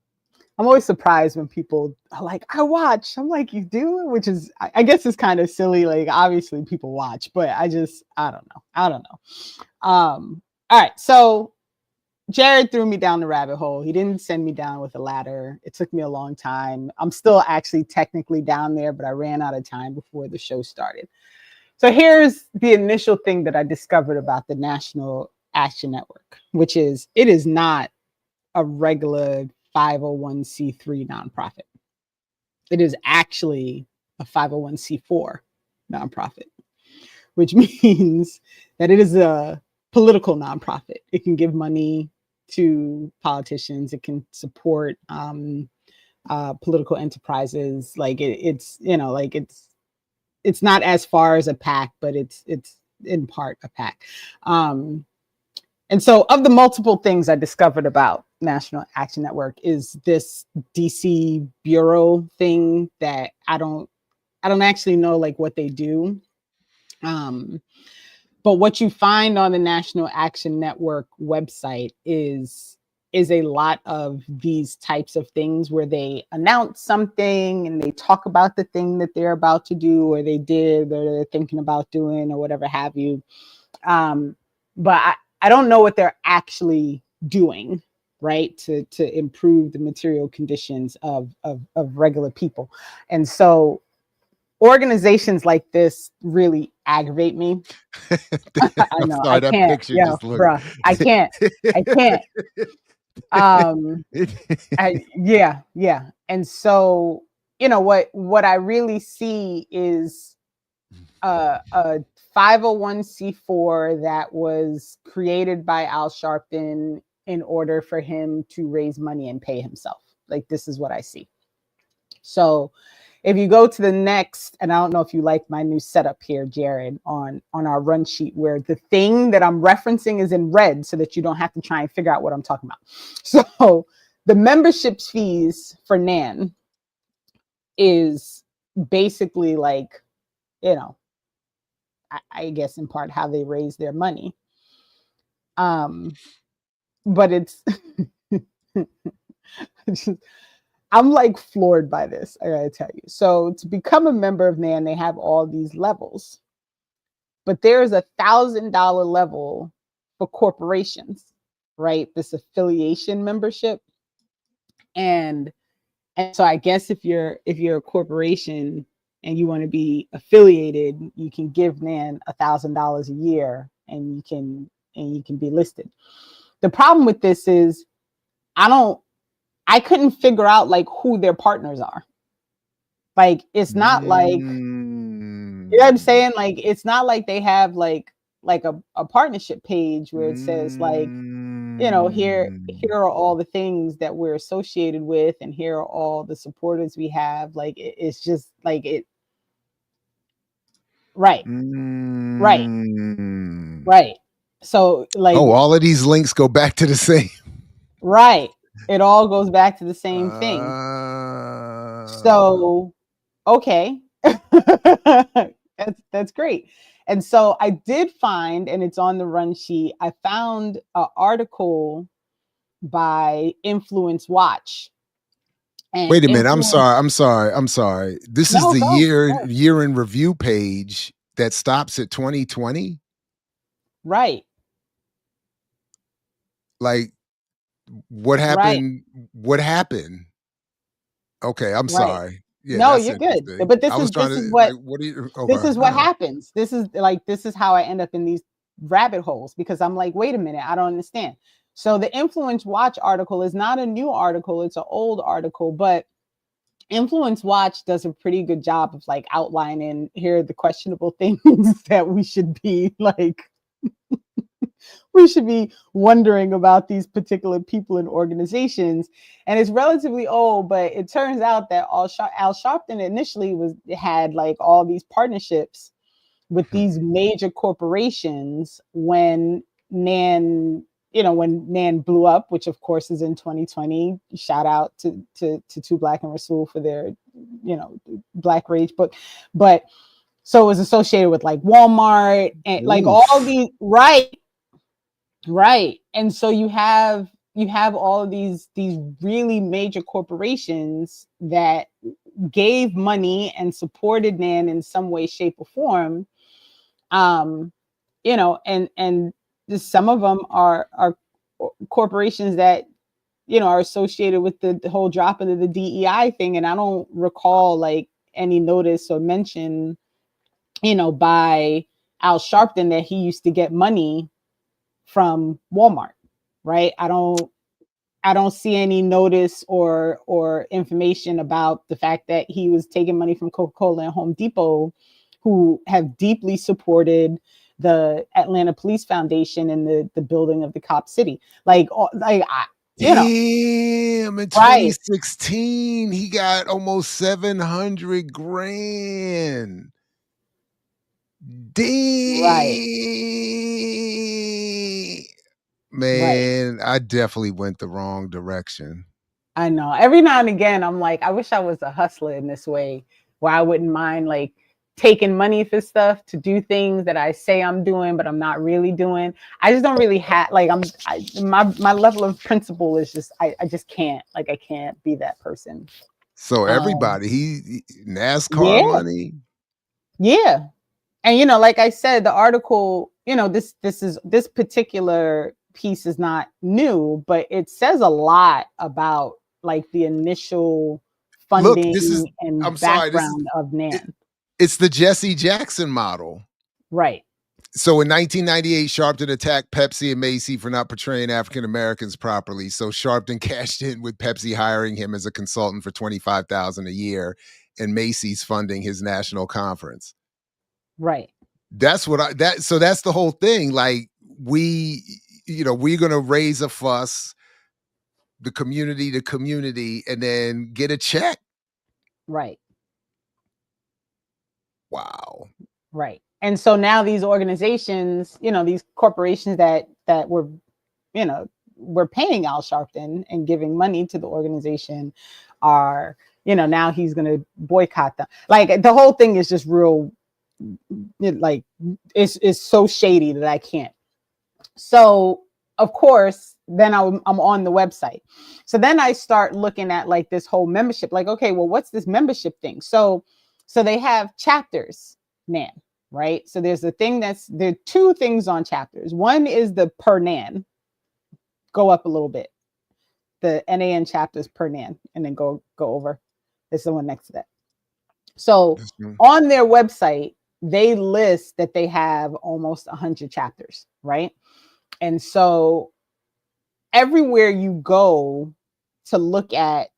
I'm always surprised when people are like, I watch. I'm like, you do? Which is, I guess it's kind of silly. Like, obviously people watch, but I don't know. All right. So Jared threw me down the rabbit hole. He didn't send me down with a ladder. It took me a long time. I'm still actually technically down there, but I ran out of time before the show started. So here's the initial thing that I discovered about the National Action Network, which is it is not a regular 501c3 nonprofit. It is actually a 501c4 nonprofit, which means that it is a political nonprofit. It can give money to politicians. It can support political enterprises. Like it's not as far as a PAC, but it's in part a PAC. And so of the multiple things I discovered about National Action Network is this DC bureau thing that I don't actually know like what they do. But what you find on the National Action Network website is a lot of these types of things where they announce something and they talk about the thing that they're about to do or they did or they're thinking about doing or whatever have you. But I don't know what they're actually doing, right, to improve the material conditions of regular people. And so organizations like this really aggravate me. I I'm know I sorry, that can't, picture yeah, just looked. bruh, I can't. Yeah. And so, what I really see is a 501c4 that was created by Al Sharpton in order for him to raise money and pay himself. Like, this is what I see. So if you go to the next, and I don't know if you like my new setup here, Jared, on our run sheet, where the thing that I'm referencing is in red so that you don't have to try and figure out what I'm talking about. So the membership fees for NAN is basically like, I guess in part how they raise their money. But it's I'm like floored by this, I gotta tell you. So to become a member of NAN, they have all these levels, but there's $1,000 level for corporations, right? This affiliation membership. And so I guess if you're a corporation and you want to be affiliated, you can give NAN $1,000 a year and you can be listed. The problem with this is I couldn't figure out like who their partners are. Like, it's not like, you know what I'm saying? Like, it's not like they have like a partnership page where it says like, here are all the things that we're associated with, and here are all the supporters we have. Like, it's just like it. Right. So like, Oh, all of these links go back to the same. right. It all goes back to the same thing. So, okay. That's great. And so I did find, and it's on the run sheet, I found an article by Influence Watch. And Wait a minute. I'm sorry. This is No, the go. year in review page that stops at 2020. Right. Like, what Right. happened? What happened? Okay, I'm Right. sorry. Yeah, No, that's you're good. interesting. But I was trying this is to what like, what do you? Okay, this is all what right. happens. This is how I end up in these rabbit holes, because I'm like, wait a minute, I don't understand. So the Influence Watch article is not a new article, it's an old article, but Influence Watch does a pretty good job of like outlining, here are the questionable things that we should be like we should be wondering about these particular people and organizations. And it's relatively old, but it turns out that Al Sharpton initially had like all these partnerships with these major corporations when NAN blew up, which of course is in 2020. Shout out to Two Black and Rasul for their, Black Rage book. But so it was associated with like Walmart and like all these, right. And so you have all of these really major corporations that gave money and supported NAN in some way, shape, or form. And some of them are corporations that are associated with the whole dropping of the DEI thing, and I don't recall like any notice or mention by Al Sharpton that he used to get money from Walmart, right? I don't see any notice or information about the fact that he was taking money from Coca-Cola and Home Depot, who have deeply supported the Atlanta Police Foundation and the building of the Cop City. Damn, in right. 2016, he got almost 700 grand. Damn. Right. Man, I definitely went the wrong direction. I know. Every now and again, I'm like, I wish I was a hustler in this way, where I wouldn't mind like taking money for stuff to do things that I say I'm doing, but I'm not really doing. I just don't really have like my level of principle is just I just can't, like, I can't be that person. So Um, everybody, he NASCAR yeah, money. yeah. And like I said, the article, this particular piece is not new, but it says a lot about like the initial Look, this is, funding and I'm sorry, this is background of it, NAN. it's the Jesse Jackson model. Right. So in 1998, Sharpton attacked Pepsi and Macy for not portraying African Americans properly. So Sharpton cashed in with Pepsi hiring him as a consultant for $25,000 a year, and Macy's funding his national conference. Right. That's what so that's the whole thing. Like, we're gonna raise a fuss, the community to community, and then get a check. Right. Wow. Right. And so now these organizations, these corporations that were, were paying Al Sharpton and giving money to the organization are, now he's going to boycott them. Like, the whole thing is just real, like, it's so shady that I can't. So of course, then I'm on the website. So then I start looking at like this whole membership, like, okay, well, what's this membership thing? So they have chapters, NAN, right? So there are two things on chapters. One is the per NAN, go up a little bit. The NAN chapters per NAN, and then go over. There's the one next to that. So on their website, they list that they have almost 100 chapters, right? And so everywhere you go to look at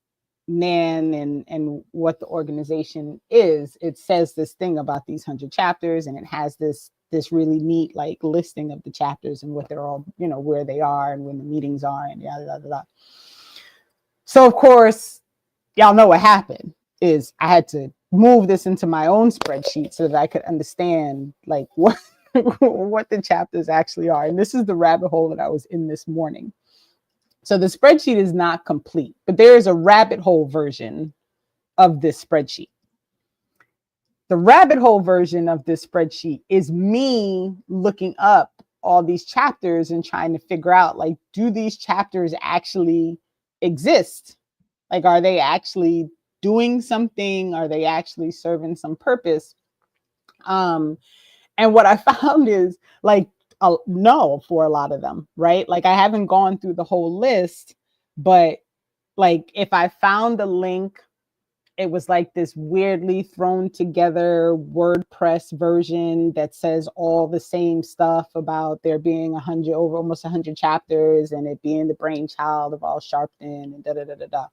NAN and what the organization is, it says this thing about these 100 chapters, and it has this really neat like listing of the chapters and what they're all, where they are and when the meetings are and yada yada yada. So of course, y'all know what happened is I had to move this into my own spreadsheet so that I could understand like what the chapters actually are. And this is the rabbit hole that I was in this morning. So the spreadsheet is not complete, but there is a rabbit hole version of this spreadsheet. The rabbit hole version of this spreadsheet is me looking up all these chapters and trying to figure out, like, do these chapters actually exist? Like, are they actually doing something? Are they actually serving some purpose? And what I found is like, no, for a lot of them, right? Like, I haven't gone through the whole list, but like if I found a link, it was like this weirdly thrown together WordPress version that says all the same stuff about there being almost 100 chapters and it being the brainchild of Al Sharpton and da da da da da.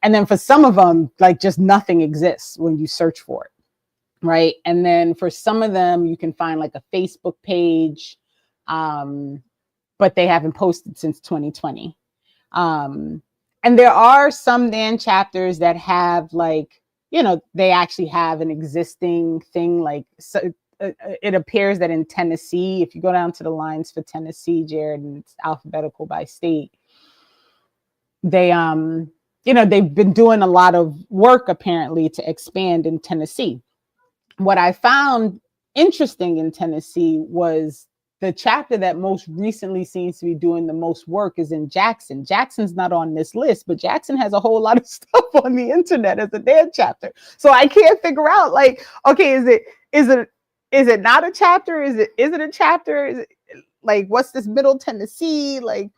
And then for some of them, like just nothing exists when you search for it. Right. And then for some of them, you can find like a Facebook page, but they haven't posted since 2020. And there are some NAN chapters that have like, they actually have an existing thing. Like, so it appears that in Tennessee, if you go down to the lines for Tennessee, Jared, and it's alphabetical by state, they, they've been doing a lot of work apparently to expand in Tennessee. What I found interesting in Tennessee was the chapter that most recently seems to be doing the most work is in Jackson. Jackson's not on this list, but Jackson has a whole lot of stuff on the internet as a NAN chapter. So I can't figure out, like, okay, is it not a chapter? Is it a chapter? Is it like, what's this Middle Tennessee? Like,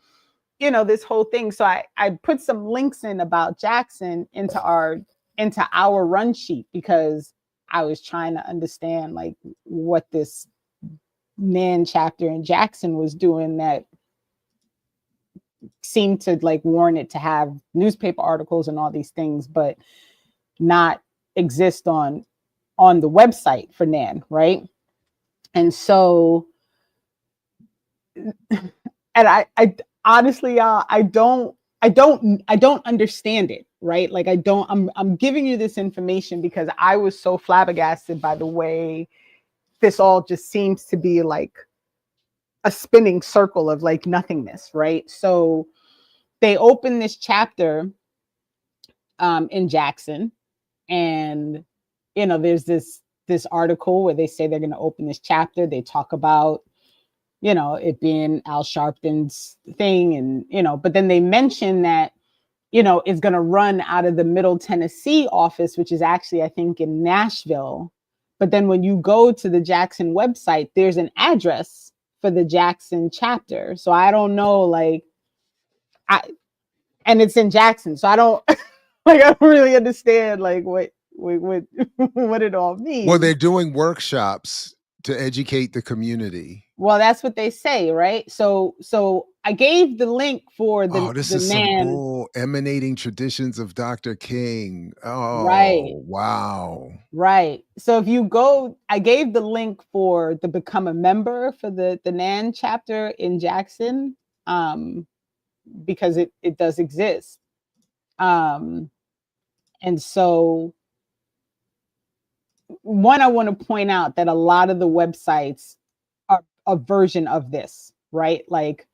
this whole thing. So I put some links in about Jackson into our run sheet because I was trying to understand like what this NAN chapter in Jackson was doing that seemed to like warrant it to have newspaper articles and all these things, but not exist on the website for NAN, right? And so, and I honestly, I don't understand it, right? Like I'm giving you this information because I was so flabbergasted by the way this all just seems to be like a spinning circle of like nothingness, right? So they open this chapter in Jackson, and there's this article where they say they're going to open this chapter. They talk about it being Al Sharpton's thing, and but then they mention that is going to run out of the Middle Tennessee office, which is actually, I think, in Nashville. But then when you go to the Jackson website, there's an address for the Jackson chapter. So I don't know, and it's in Jackson. So I don't, I don't really understand, what what it all means. Well, they're doing workshops to educate the community. Well, that's what they say, right? So I gave the link for the this the is man. some bull emanating traditions of Dr. King. Oh, right. Wow. Right. So if you go, I gave the link for the become a member for the NAN chapter in Jackson, because it does exist. And so one, I want to point out that a lot of the websites are a version of this, right? Like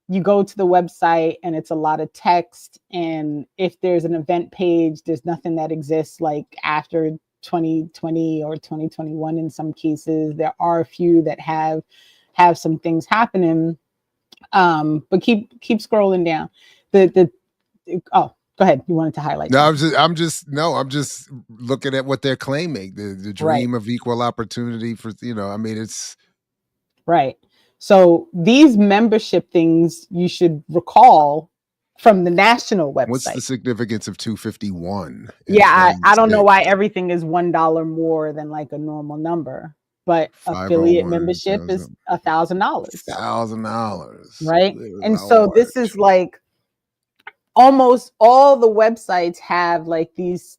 you go to the website and it's a lot of text. And if there's an event page, there's nothing that exists like after 2020 or 2021 in some cases. There are a few that have some things happening. But keep scrolling down. Oh, go ahead. You wanted to highlight. No, I'm just looking at what they're claiming. The dream of equal opportunity for, it's right. So these membership things you should recall from the national website. What's the significance of 251? Yeah, I don't know why everything is $1 more than like a normal number, but affiliate membership is $1,000. $1,000, right? And so this is like almost all the websites have like these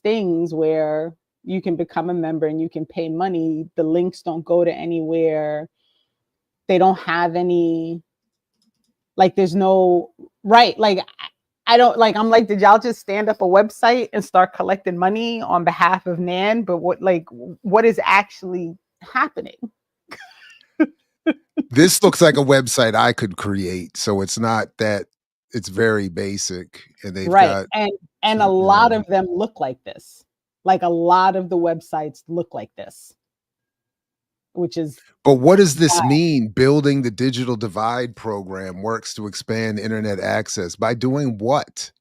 things where you can become a member and you can pay money. The links don't go to anywhere. They don't have any, like, there's no, right. Like, I don't like, I'm like, did y'all just stand up a website and start collecting money on behalf of NAN? But what is actually happening? This looks like a website I could create. So it's not that, it's very basic. And they've got, and a lot of them look like this. Like a lot of the websites look like this. Which is, but what does this mean? Building the digital divide program works to expand internet access by doing what?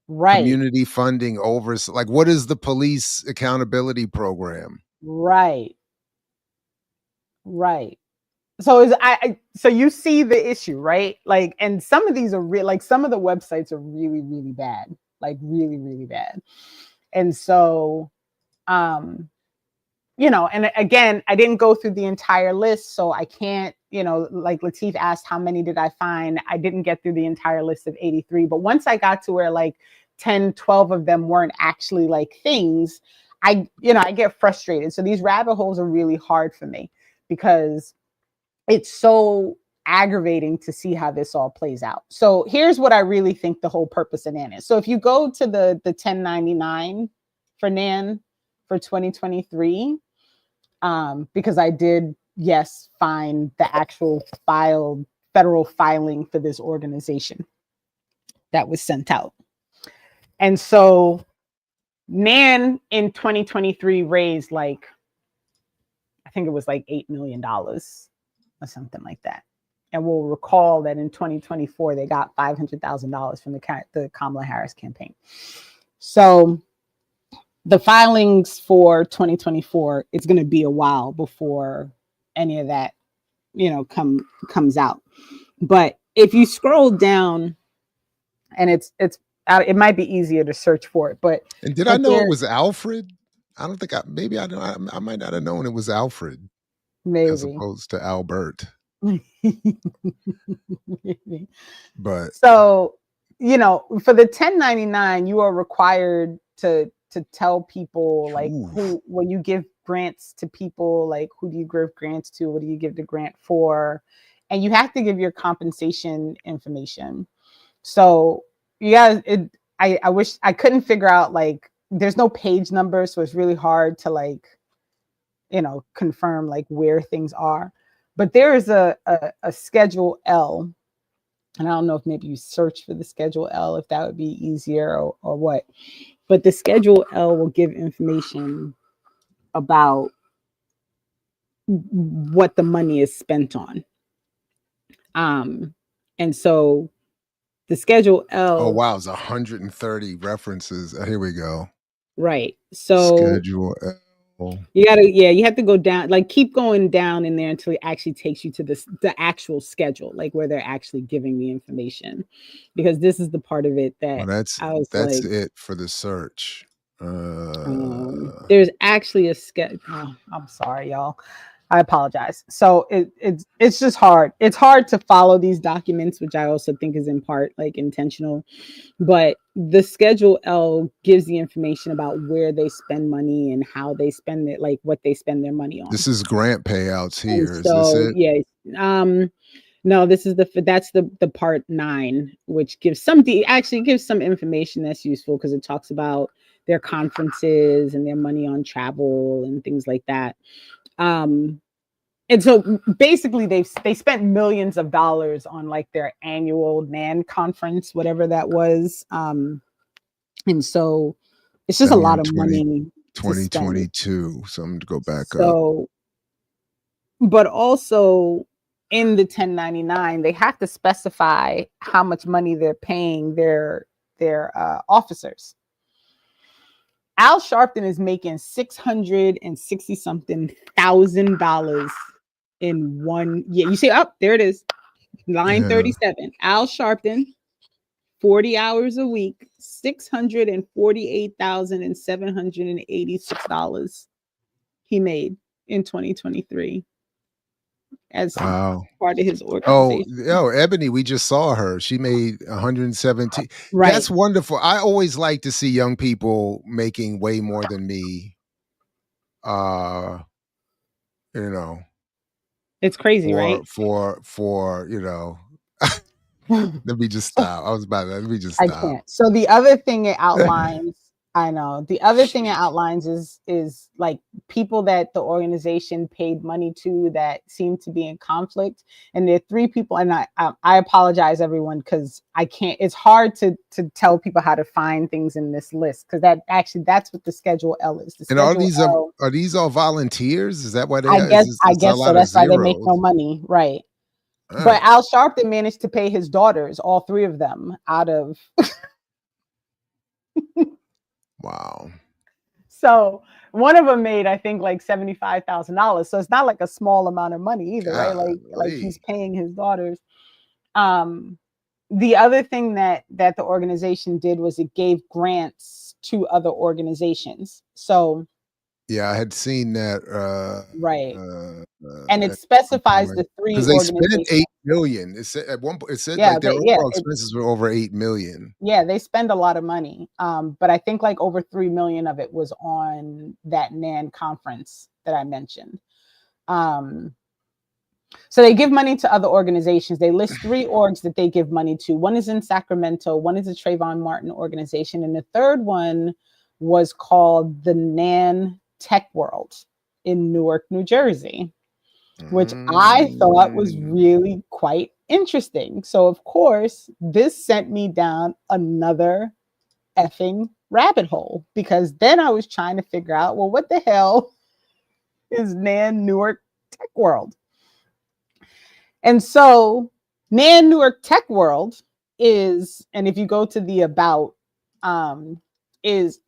Right. Community funding like what is the police accountability program? Right. So so you see the issue, right? Like, and some of these are real, like some of the websites are really, really bad, like really, really bad. And so, and again, I didn't go through the entire list, so I can't, like Lateef asked, how many did I find? I didn't get through the entire list of 83, but once I got to where like 10, 12 of them weren't actually like things, I get frustrated. So these rabbit holes are really hard for me because it's so aggravating to see how this all plays out. So here's what I really think the whole purpose of NAN is. So if you go to the 1099 for NAN for 2023, because I did, yes, find the actual federal filing for this organization that was sent out. And so NAN in 2023 raised like, I think it was like $8 million or something like that. And we'll recall that in 2024, they got $500,000 from the Kamala Harris campaign. So the filings for 2024, it's going to be a while before any of that, comes out. But if you scroll down, and it might be easier to search for it. And did I know it was Alfred? I don't think I might not have known it was Alfred, maybe, as opposed to Albert. But so, for the 1099, you are required to tell people like when you give grants to people, like who do you give grants to? What do you give the grant for? And you have to give your compensation information. So I wish I couldn't figure out, like, there's no page number. So it's really hard to like, confirm like where things are. But there is a Schedule L, and I don't know if maybe you search for the Schedule L, if that would be easier or what. But the Schedule L will give information about what the money is spent on. And so the Schedule Oh, L, wow. It's 130 references. Here we go. right. So Schedule L. you have to go down, like keep going down in there until it actually takes you to the actual schedule, like where they're actually giving the information, because this is the part of it that Well, I was that's like, it for the search. there's actually a schedule. Oh, I'm sorry, y'all. I apologize. So it's just hard. It's hard to follow these documents, which I also think is in part like intentional. But the Schedule L gives the information about where they spend money and how they spend it, like what they spend their money on. This is grant payouts And here. Is this so, it? yeah, no, this is that's the part 9, which gives actually gives some information that's useful, because it talks about their conferences and their money on travel and things like that. And so basically they spent millions of dollars on like their annual NAN conference, whatever that was. And so it's just That a one lot of money to spend. 2022. So I'm going to go back up. So, but also in the 1099, they have to specify how much money they're paying their officers. Al Sharpton is making $660 something thousand in 1 year. You see, there it is, line 37. Al Sharpton, 40 hours a week, $648,786 he made in 2023 as part of his organization. Oh, Ebony, we just saw her. She made 117. Right. That's wonderful. I always like to see young people making way more than me. You know, it's crazy, right? For you know, let me just stop. Let me just stop. I can't. So the other thing it outlines, I know. The other thing it outlines is like people that the organization paid money to that seem to be in conflict. And there are 3 people, and I apologize, everyone, because I can't. It's hard to tell people how to find things in this list, because that's what the Schedule L is. And are these all volunteers? Is that why they? I guess so. That's why they make no money, right? But Al Sharpton managed to pay his daughters, all 3 of them, out of. Wow. So one of them made, I think, like $75,000. So it's not like a small amount of money either, right? Like he's paying his daughters. The other thing that the organization did was it gave grants to other organizations. So yeah, I had seen that. Right. And it specifies the 3 because they organizations. spent $8 million. It said at one point, it said Yeah, like their overall expenses were over $8 million. Yeah, they spend a lot of money. But I think like over 3 million of it was on that NAN conference that I mentioned. So they give money to other organizations. They list 3 orgs that they give money to. One is in Sacramento, one is a Trayvon Martin organization, and the third one was called the NAN Tech World in Newark, New Jersey, which I thought was really quite interesting. So of course, this sent me down another effing rabbit hole, because then I was trying to figure out, well, what the hell is NAN Newark Tech World? And so NAN Newark Tech World is, and if you go to the about, is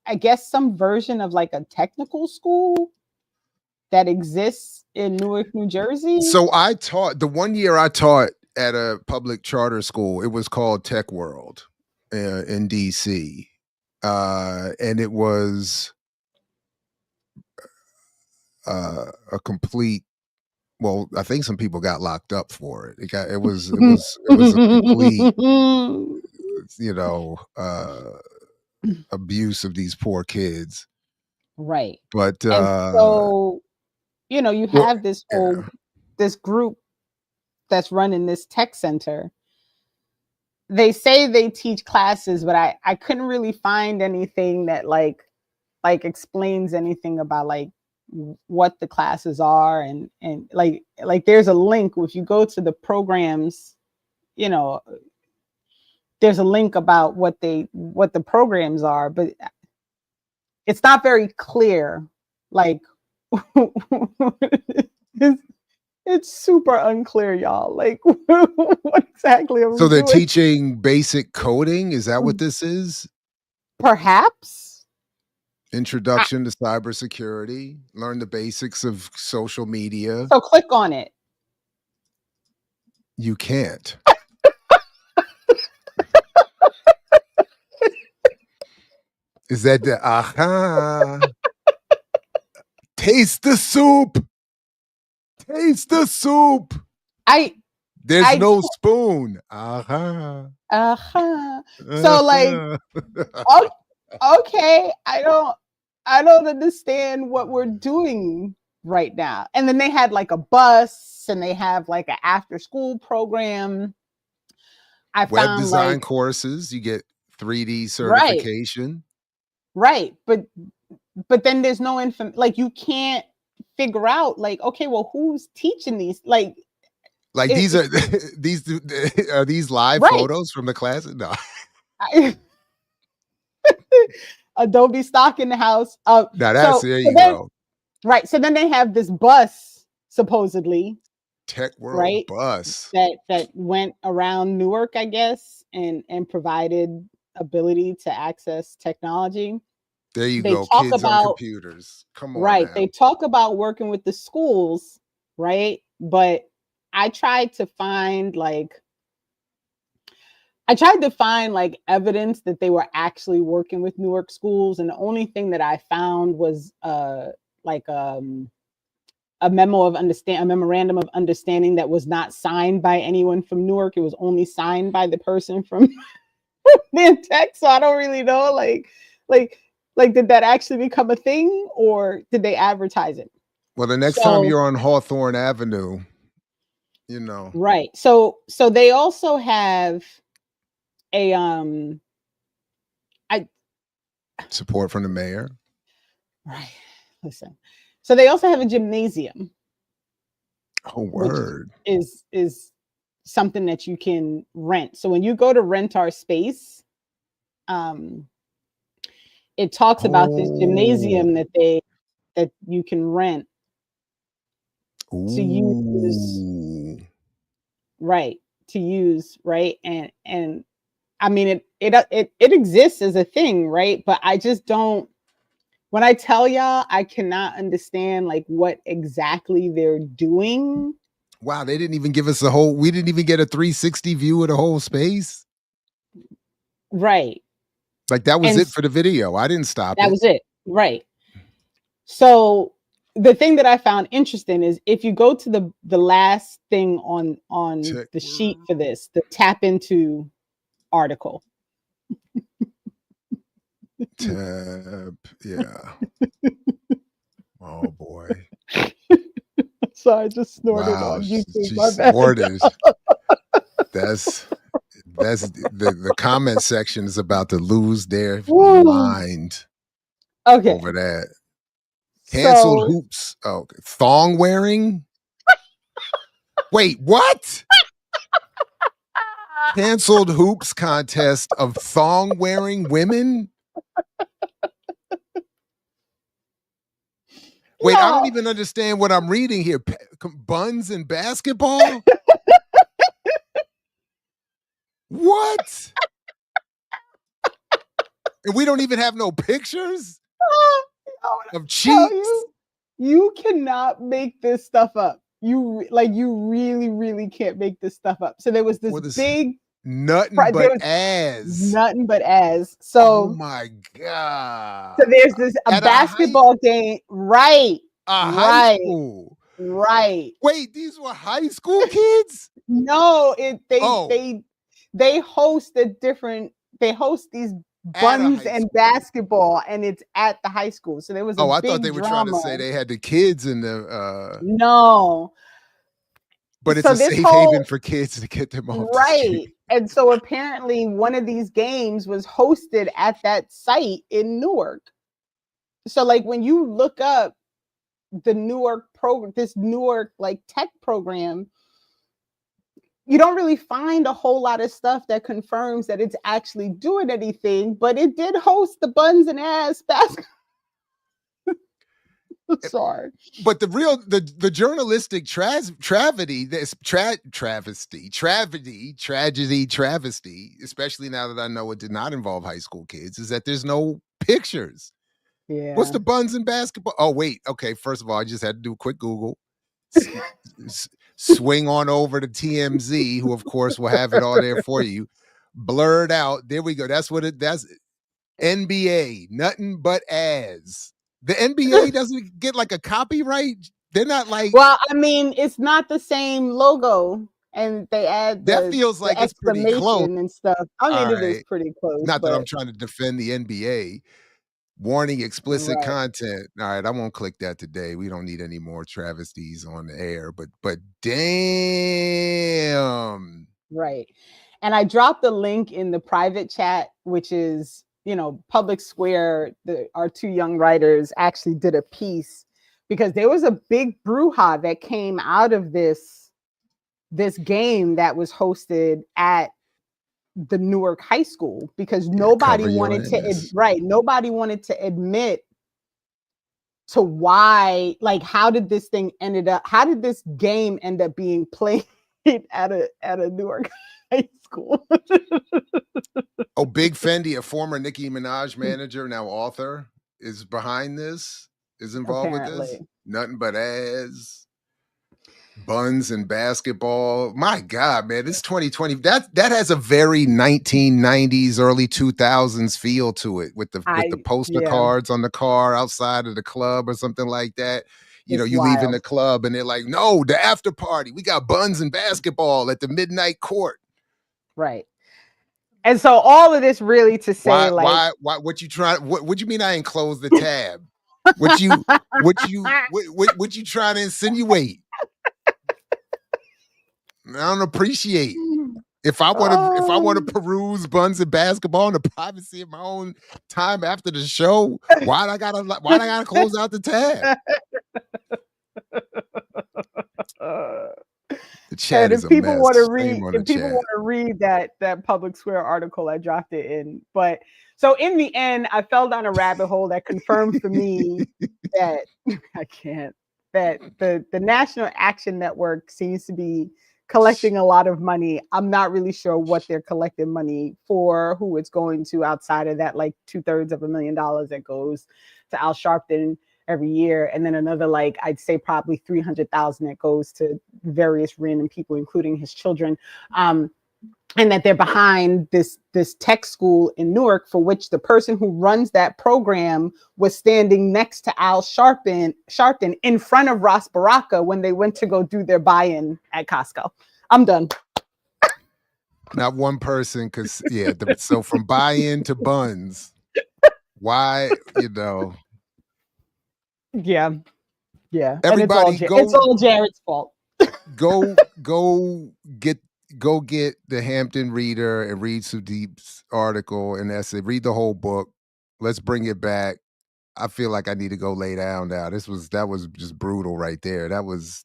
I guess some version of like a technical school that exists in Newark, New Jersey. So I taught, the 1 year I taught at a public charter school, it was called Tech World in DC. And it was a complete, well, I think some people got locked up for it. It was a complete, you know, abuse of these poor kids. Right. But and so, you know, you have this whole this group that's running this tech center. They say they teach classes, but I couldn't really find anything that like explains anything about like what the classes are, and like there's a link if you go to the programs, you know, there's a link about what the programs are, but it's not very clear. Like it's super unclear, y'all. Like what exactly are So we they're doing? teaching basic coding. Is that what this is? Perhaps. Introduction to cybersecurity. Learn the basics of social media. So click on it. You can't. Is that the aha? Taste the soup. Taste the soup. There's no spoon. Aha. So like, okay, I don't understand what we're doing right now. And then they had like a bus, and they have like an after school program. I Web found design like courses. You get 3D certification. right, but then there's no like you can't figure out like, okay, well, who's teaching these? Like these are these live right. photos from the class? No. Adobe stock in the house. Now that's there you go. Right. So then they have this bus, supposedly. Tech World right? bus. That went around Newark, I guess, and provided ability to access technology. There you They go. talk Kids about, on computers. Come on. Right. Now. They talk about working with the schools, right? But I tried to find like evidence that they were actually working with Newark schools, and the only thing that I found was a memorandum of understanding that was not signed by anyone from Newark. It was only signed by the person from the tech. So I don't really know, like did that actually become a thing, or did they advertise it? Well, the next time you're on Hawthorne Avenue, you know. Right. So they also have a support from the mayor. Right. Listen. So they also have a gymnasium. Oh, word. Which is something that you can rent. So when you go to rent our space, it talks about this gymnasium that you can rent to use. Right. To use, right? And I mean it exists as a thing, right? But I just don't, when I tell y'all, I cannot understand like what exactly they're doing. Wow, they didn't even give us we didn't even get a 360 view of the whole space. Right. Like that was it for the video. I didn't stop it. That was it. Right. So the thing that I found interesting is if you go to the last thing on the sheet for this, the tap into article. Yeah. Oh boy. So I just snorted on YouTube. She snorted. That's the comment section is about to lose their mind. Okay. Over that. Canceled hoops. Oh, thong wearing? Wait, what? Canceled hoops contest of thong wearing women? Wait, I don't even understand what I'm reading here. Buns and basketball? What? And we don't even have no pictures of cheeks? You cannot make this stuff up. You really, really can't make this stuff up. So there was this big nothing but ass. Nothing but ass. So oh my God. So there's this a basketball game, right? High school. Right. Wait, these were high school kids? No, they host these buns and basketball, and it's at the high school. So there was I thought they were trying to say they had the kids in the no. But it's a safe haven for kids to get them off the street. And so apparently one of these games was hosted at that site in Newark. So like when you look up the Newark program, this Newark like tech program, you don't really find a whole lot of stuff that confirms that it's actually doing anything, but it did host the Buns and Ass basketball. Sorry. But the journalistic travesty, especially now that I know it did not involve high school kids, is that there's no pictures. Yeah. What's the Buns in basketball? Oh, wait. Okay. First of all, I just had to do a quick Google. Swing on over to TMZ, who of course will have it all there for you. Blurred out. There we go. That's NBA. Nothing but ass. The NBA doesn't get like a copyright. They're not like. Well, I mean, it's not the same logo, and they add that feels like it's pretty close and stuff. I mean, it is pretty close. Not that I'm trying to defend the NBA. Warning: explicit content. All right, I won't click that today. We don't need any more travesties on the air. But damn. Right. And I dropped the link in the private chat, which is, Public Square. Our two young writers actually did a piece because there was a big brouhaha that came out of this game that was hosted at the Newark High School because nobody wanted to admit to why, like, how did this game end up being played at a Newark High School? Oh, Big Fendi, a former Nicki Minaj manager, now author, is behind this, is involved with this. Nothing but ass. Buns and basketball. My God, man, this 2020. That has a very 1990s, early 2000s feel to it with the poster cards on the car outside of the club or something like that. You leave in the club and they're like, no, the after party. We got buns and basketball at the midnight court. Right. And so all of this really to say, why what you trying? What you mean I enclosed the tab? What you trying to insinuate? I don't appreciate. If I want to peruse buns and basketball in the privacy of my own time after the show, why I gotta close out the tab? The chat is a mess. If people want to read that Public Square article, I dropped it in. But so in the end, I fell down a rabbit hole that confirmed for me that the National Action Network seems to be collecting a lot of money. I'm not really sure what they're collecting money for, who it's going to outside of that, like $250,000 that goes to Al Sharpton every year. And then another, like, I'd say probably 300,000 that goes to various random people, including his children. And that they're behind this tech school in Newark, for which the person who runs that program was standing next to Al Sharpton in front of Ross Baraka when they went to go do their buy-in at Costco. I'm done. Not one person, because so from buy-in to buns, why, Yeah. Everybody it's all Jared's fault. Go get the Hampton Reader and read Sudeep's article and essay. Read the whole book. Let's bring it back. I feel like I need to go lay down now. That was just brutal right there. That was.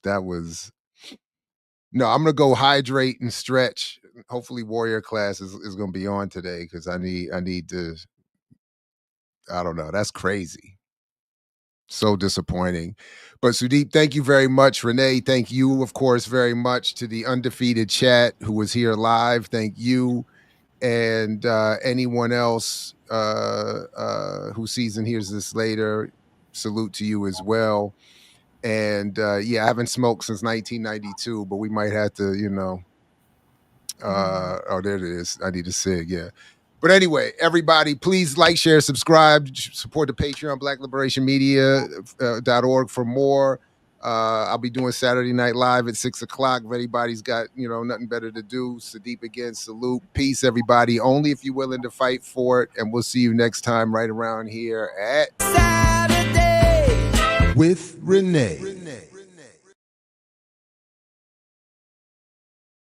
No, I'm gonna go hydrate and stretch. Hopefully, Warrior class is gonna be on today because I need to. I don't know. That's crazy. So disappointing. But Sudeep, thank you very much. Renee, thank you, of course, very much to the undefeated chat who was here live. Thank you. And anyone else who sees and hears this later, salute to you as well. And I haven't smoked since 1992, but we might have to, oh, there it is. I need a cig, yeah. But anyway, everybody, please like, share, subscribe, support the Patreon, blackliberationmedia.org for more. I'll be doing Saturday Night Live at 6 o'clock. If anybody's got, nothing better to do, Sudeep again, salute. Peace, everybody. Only if you're willing to fight for it. And we'll see you next time right around here at Saturday with Renee.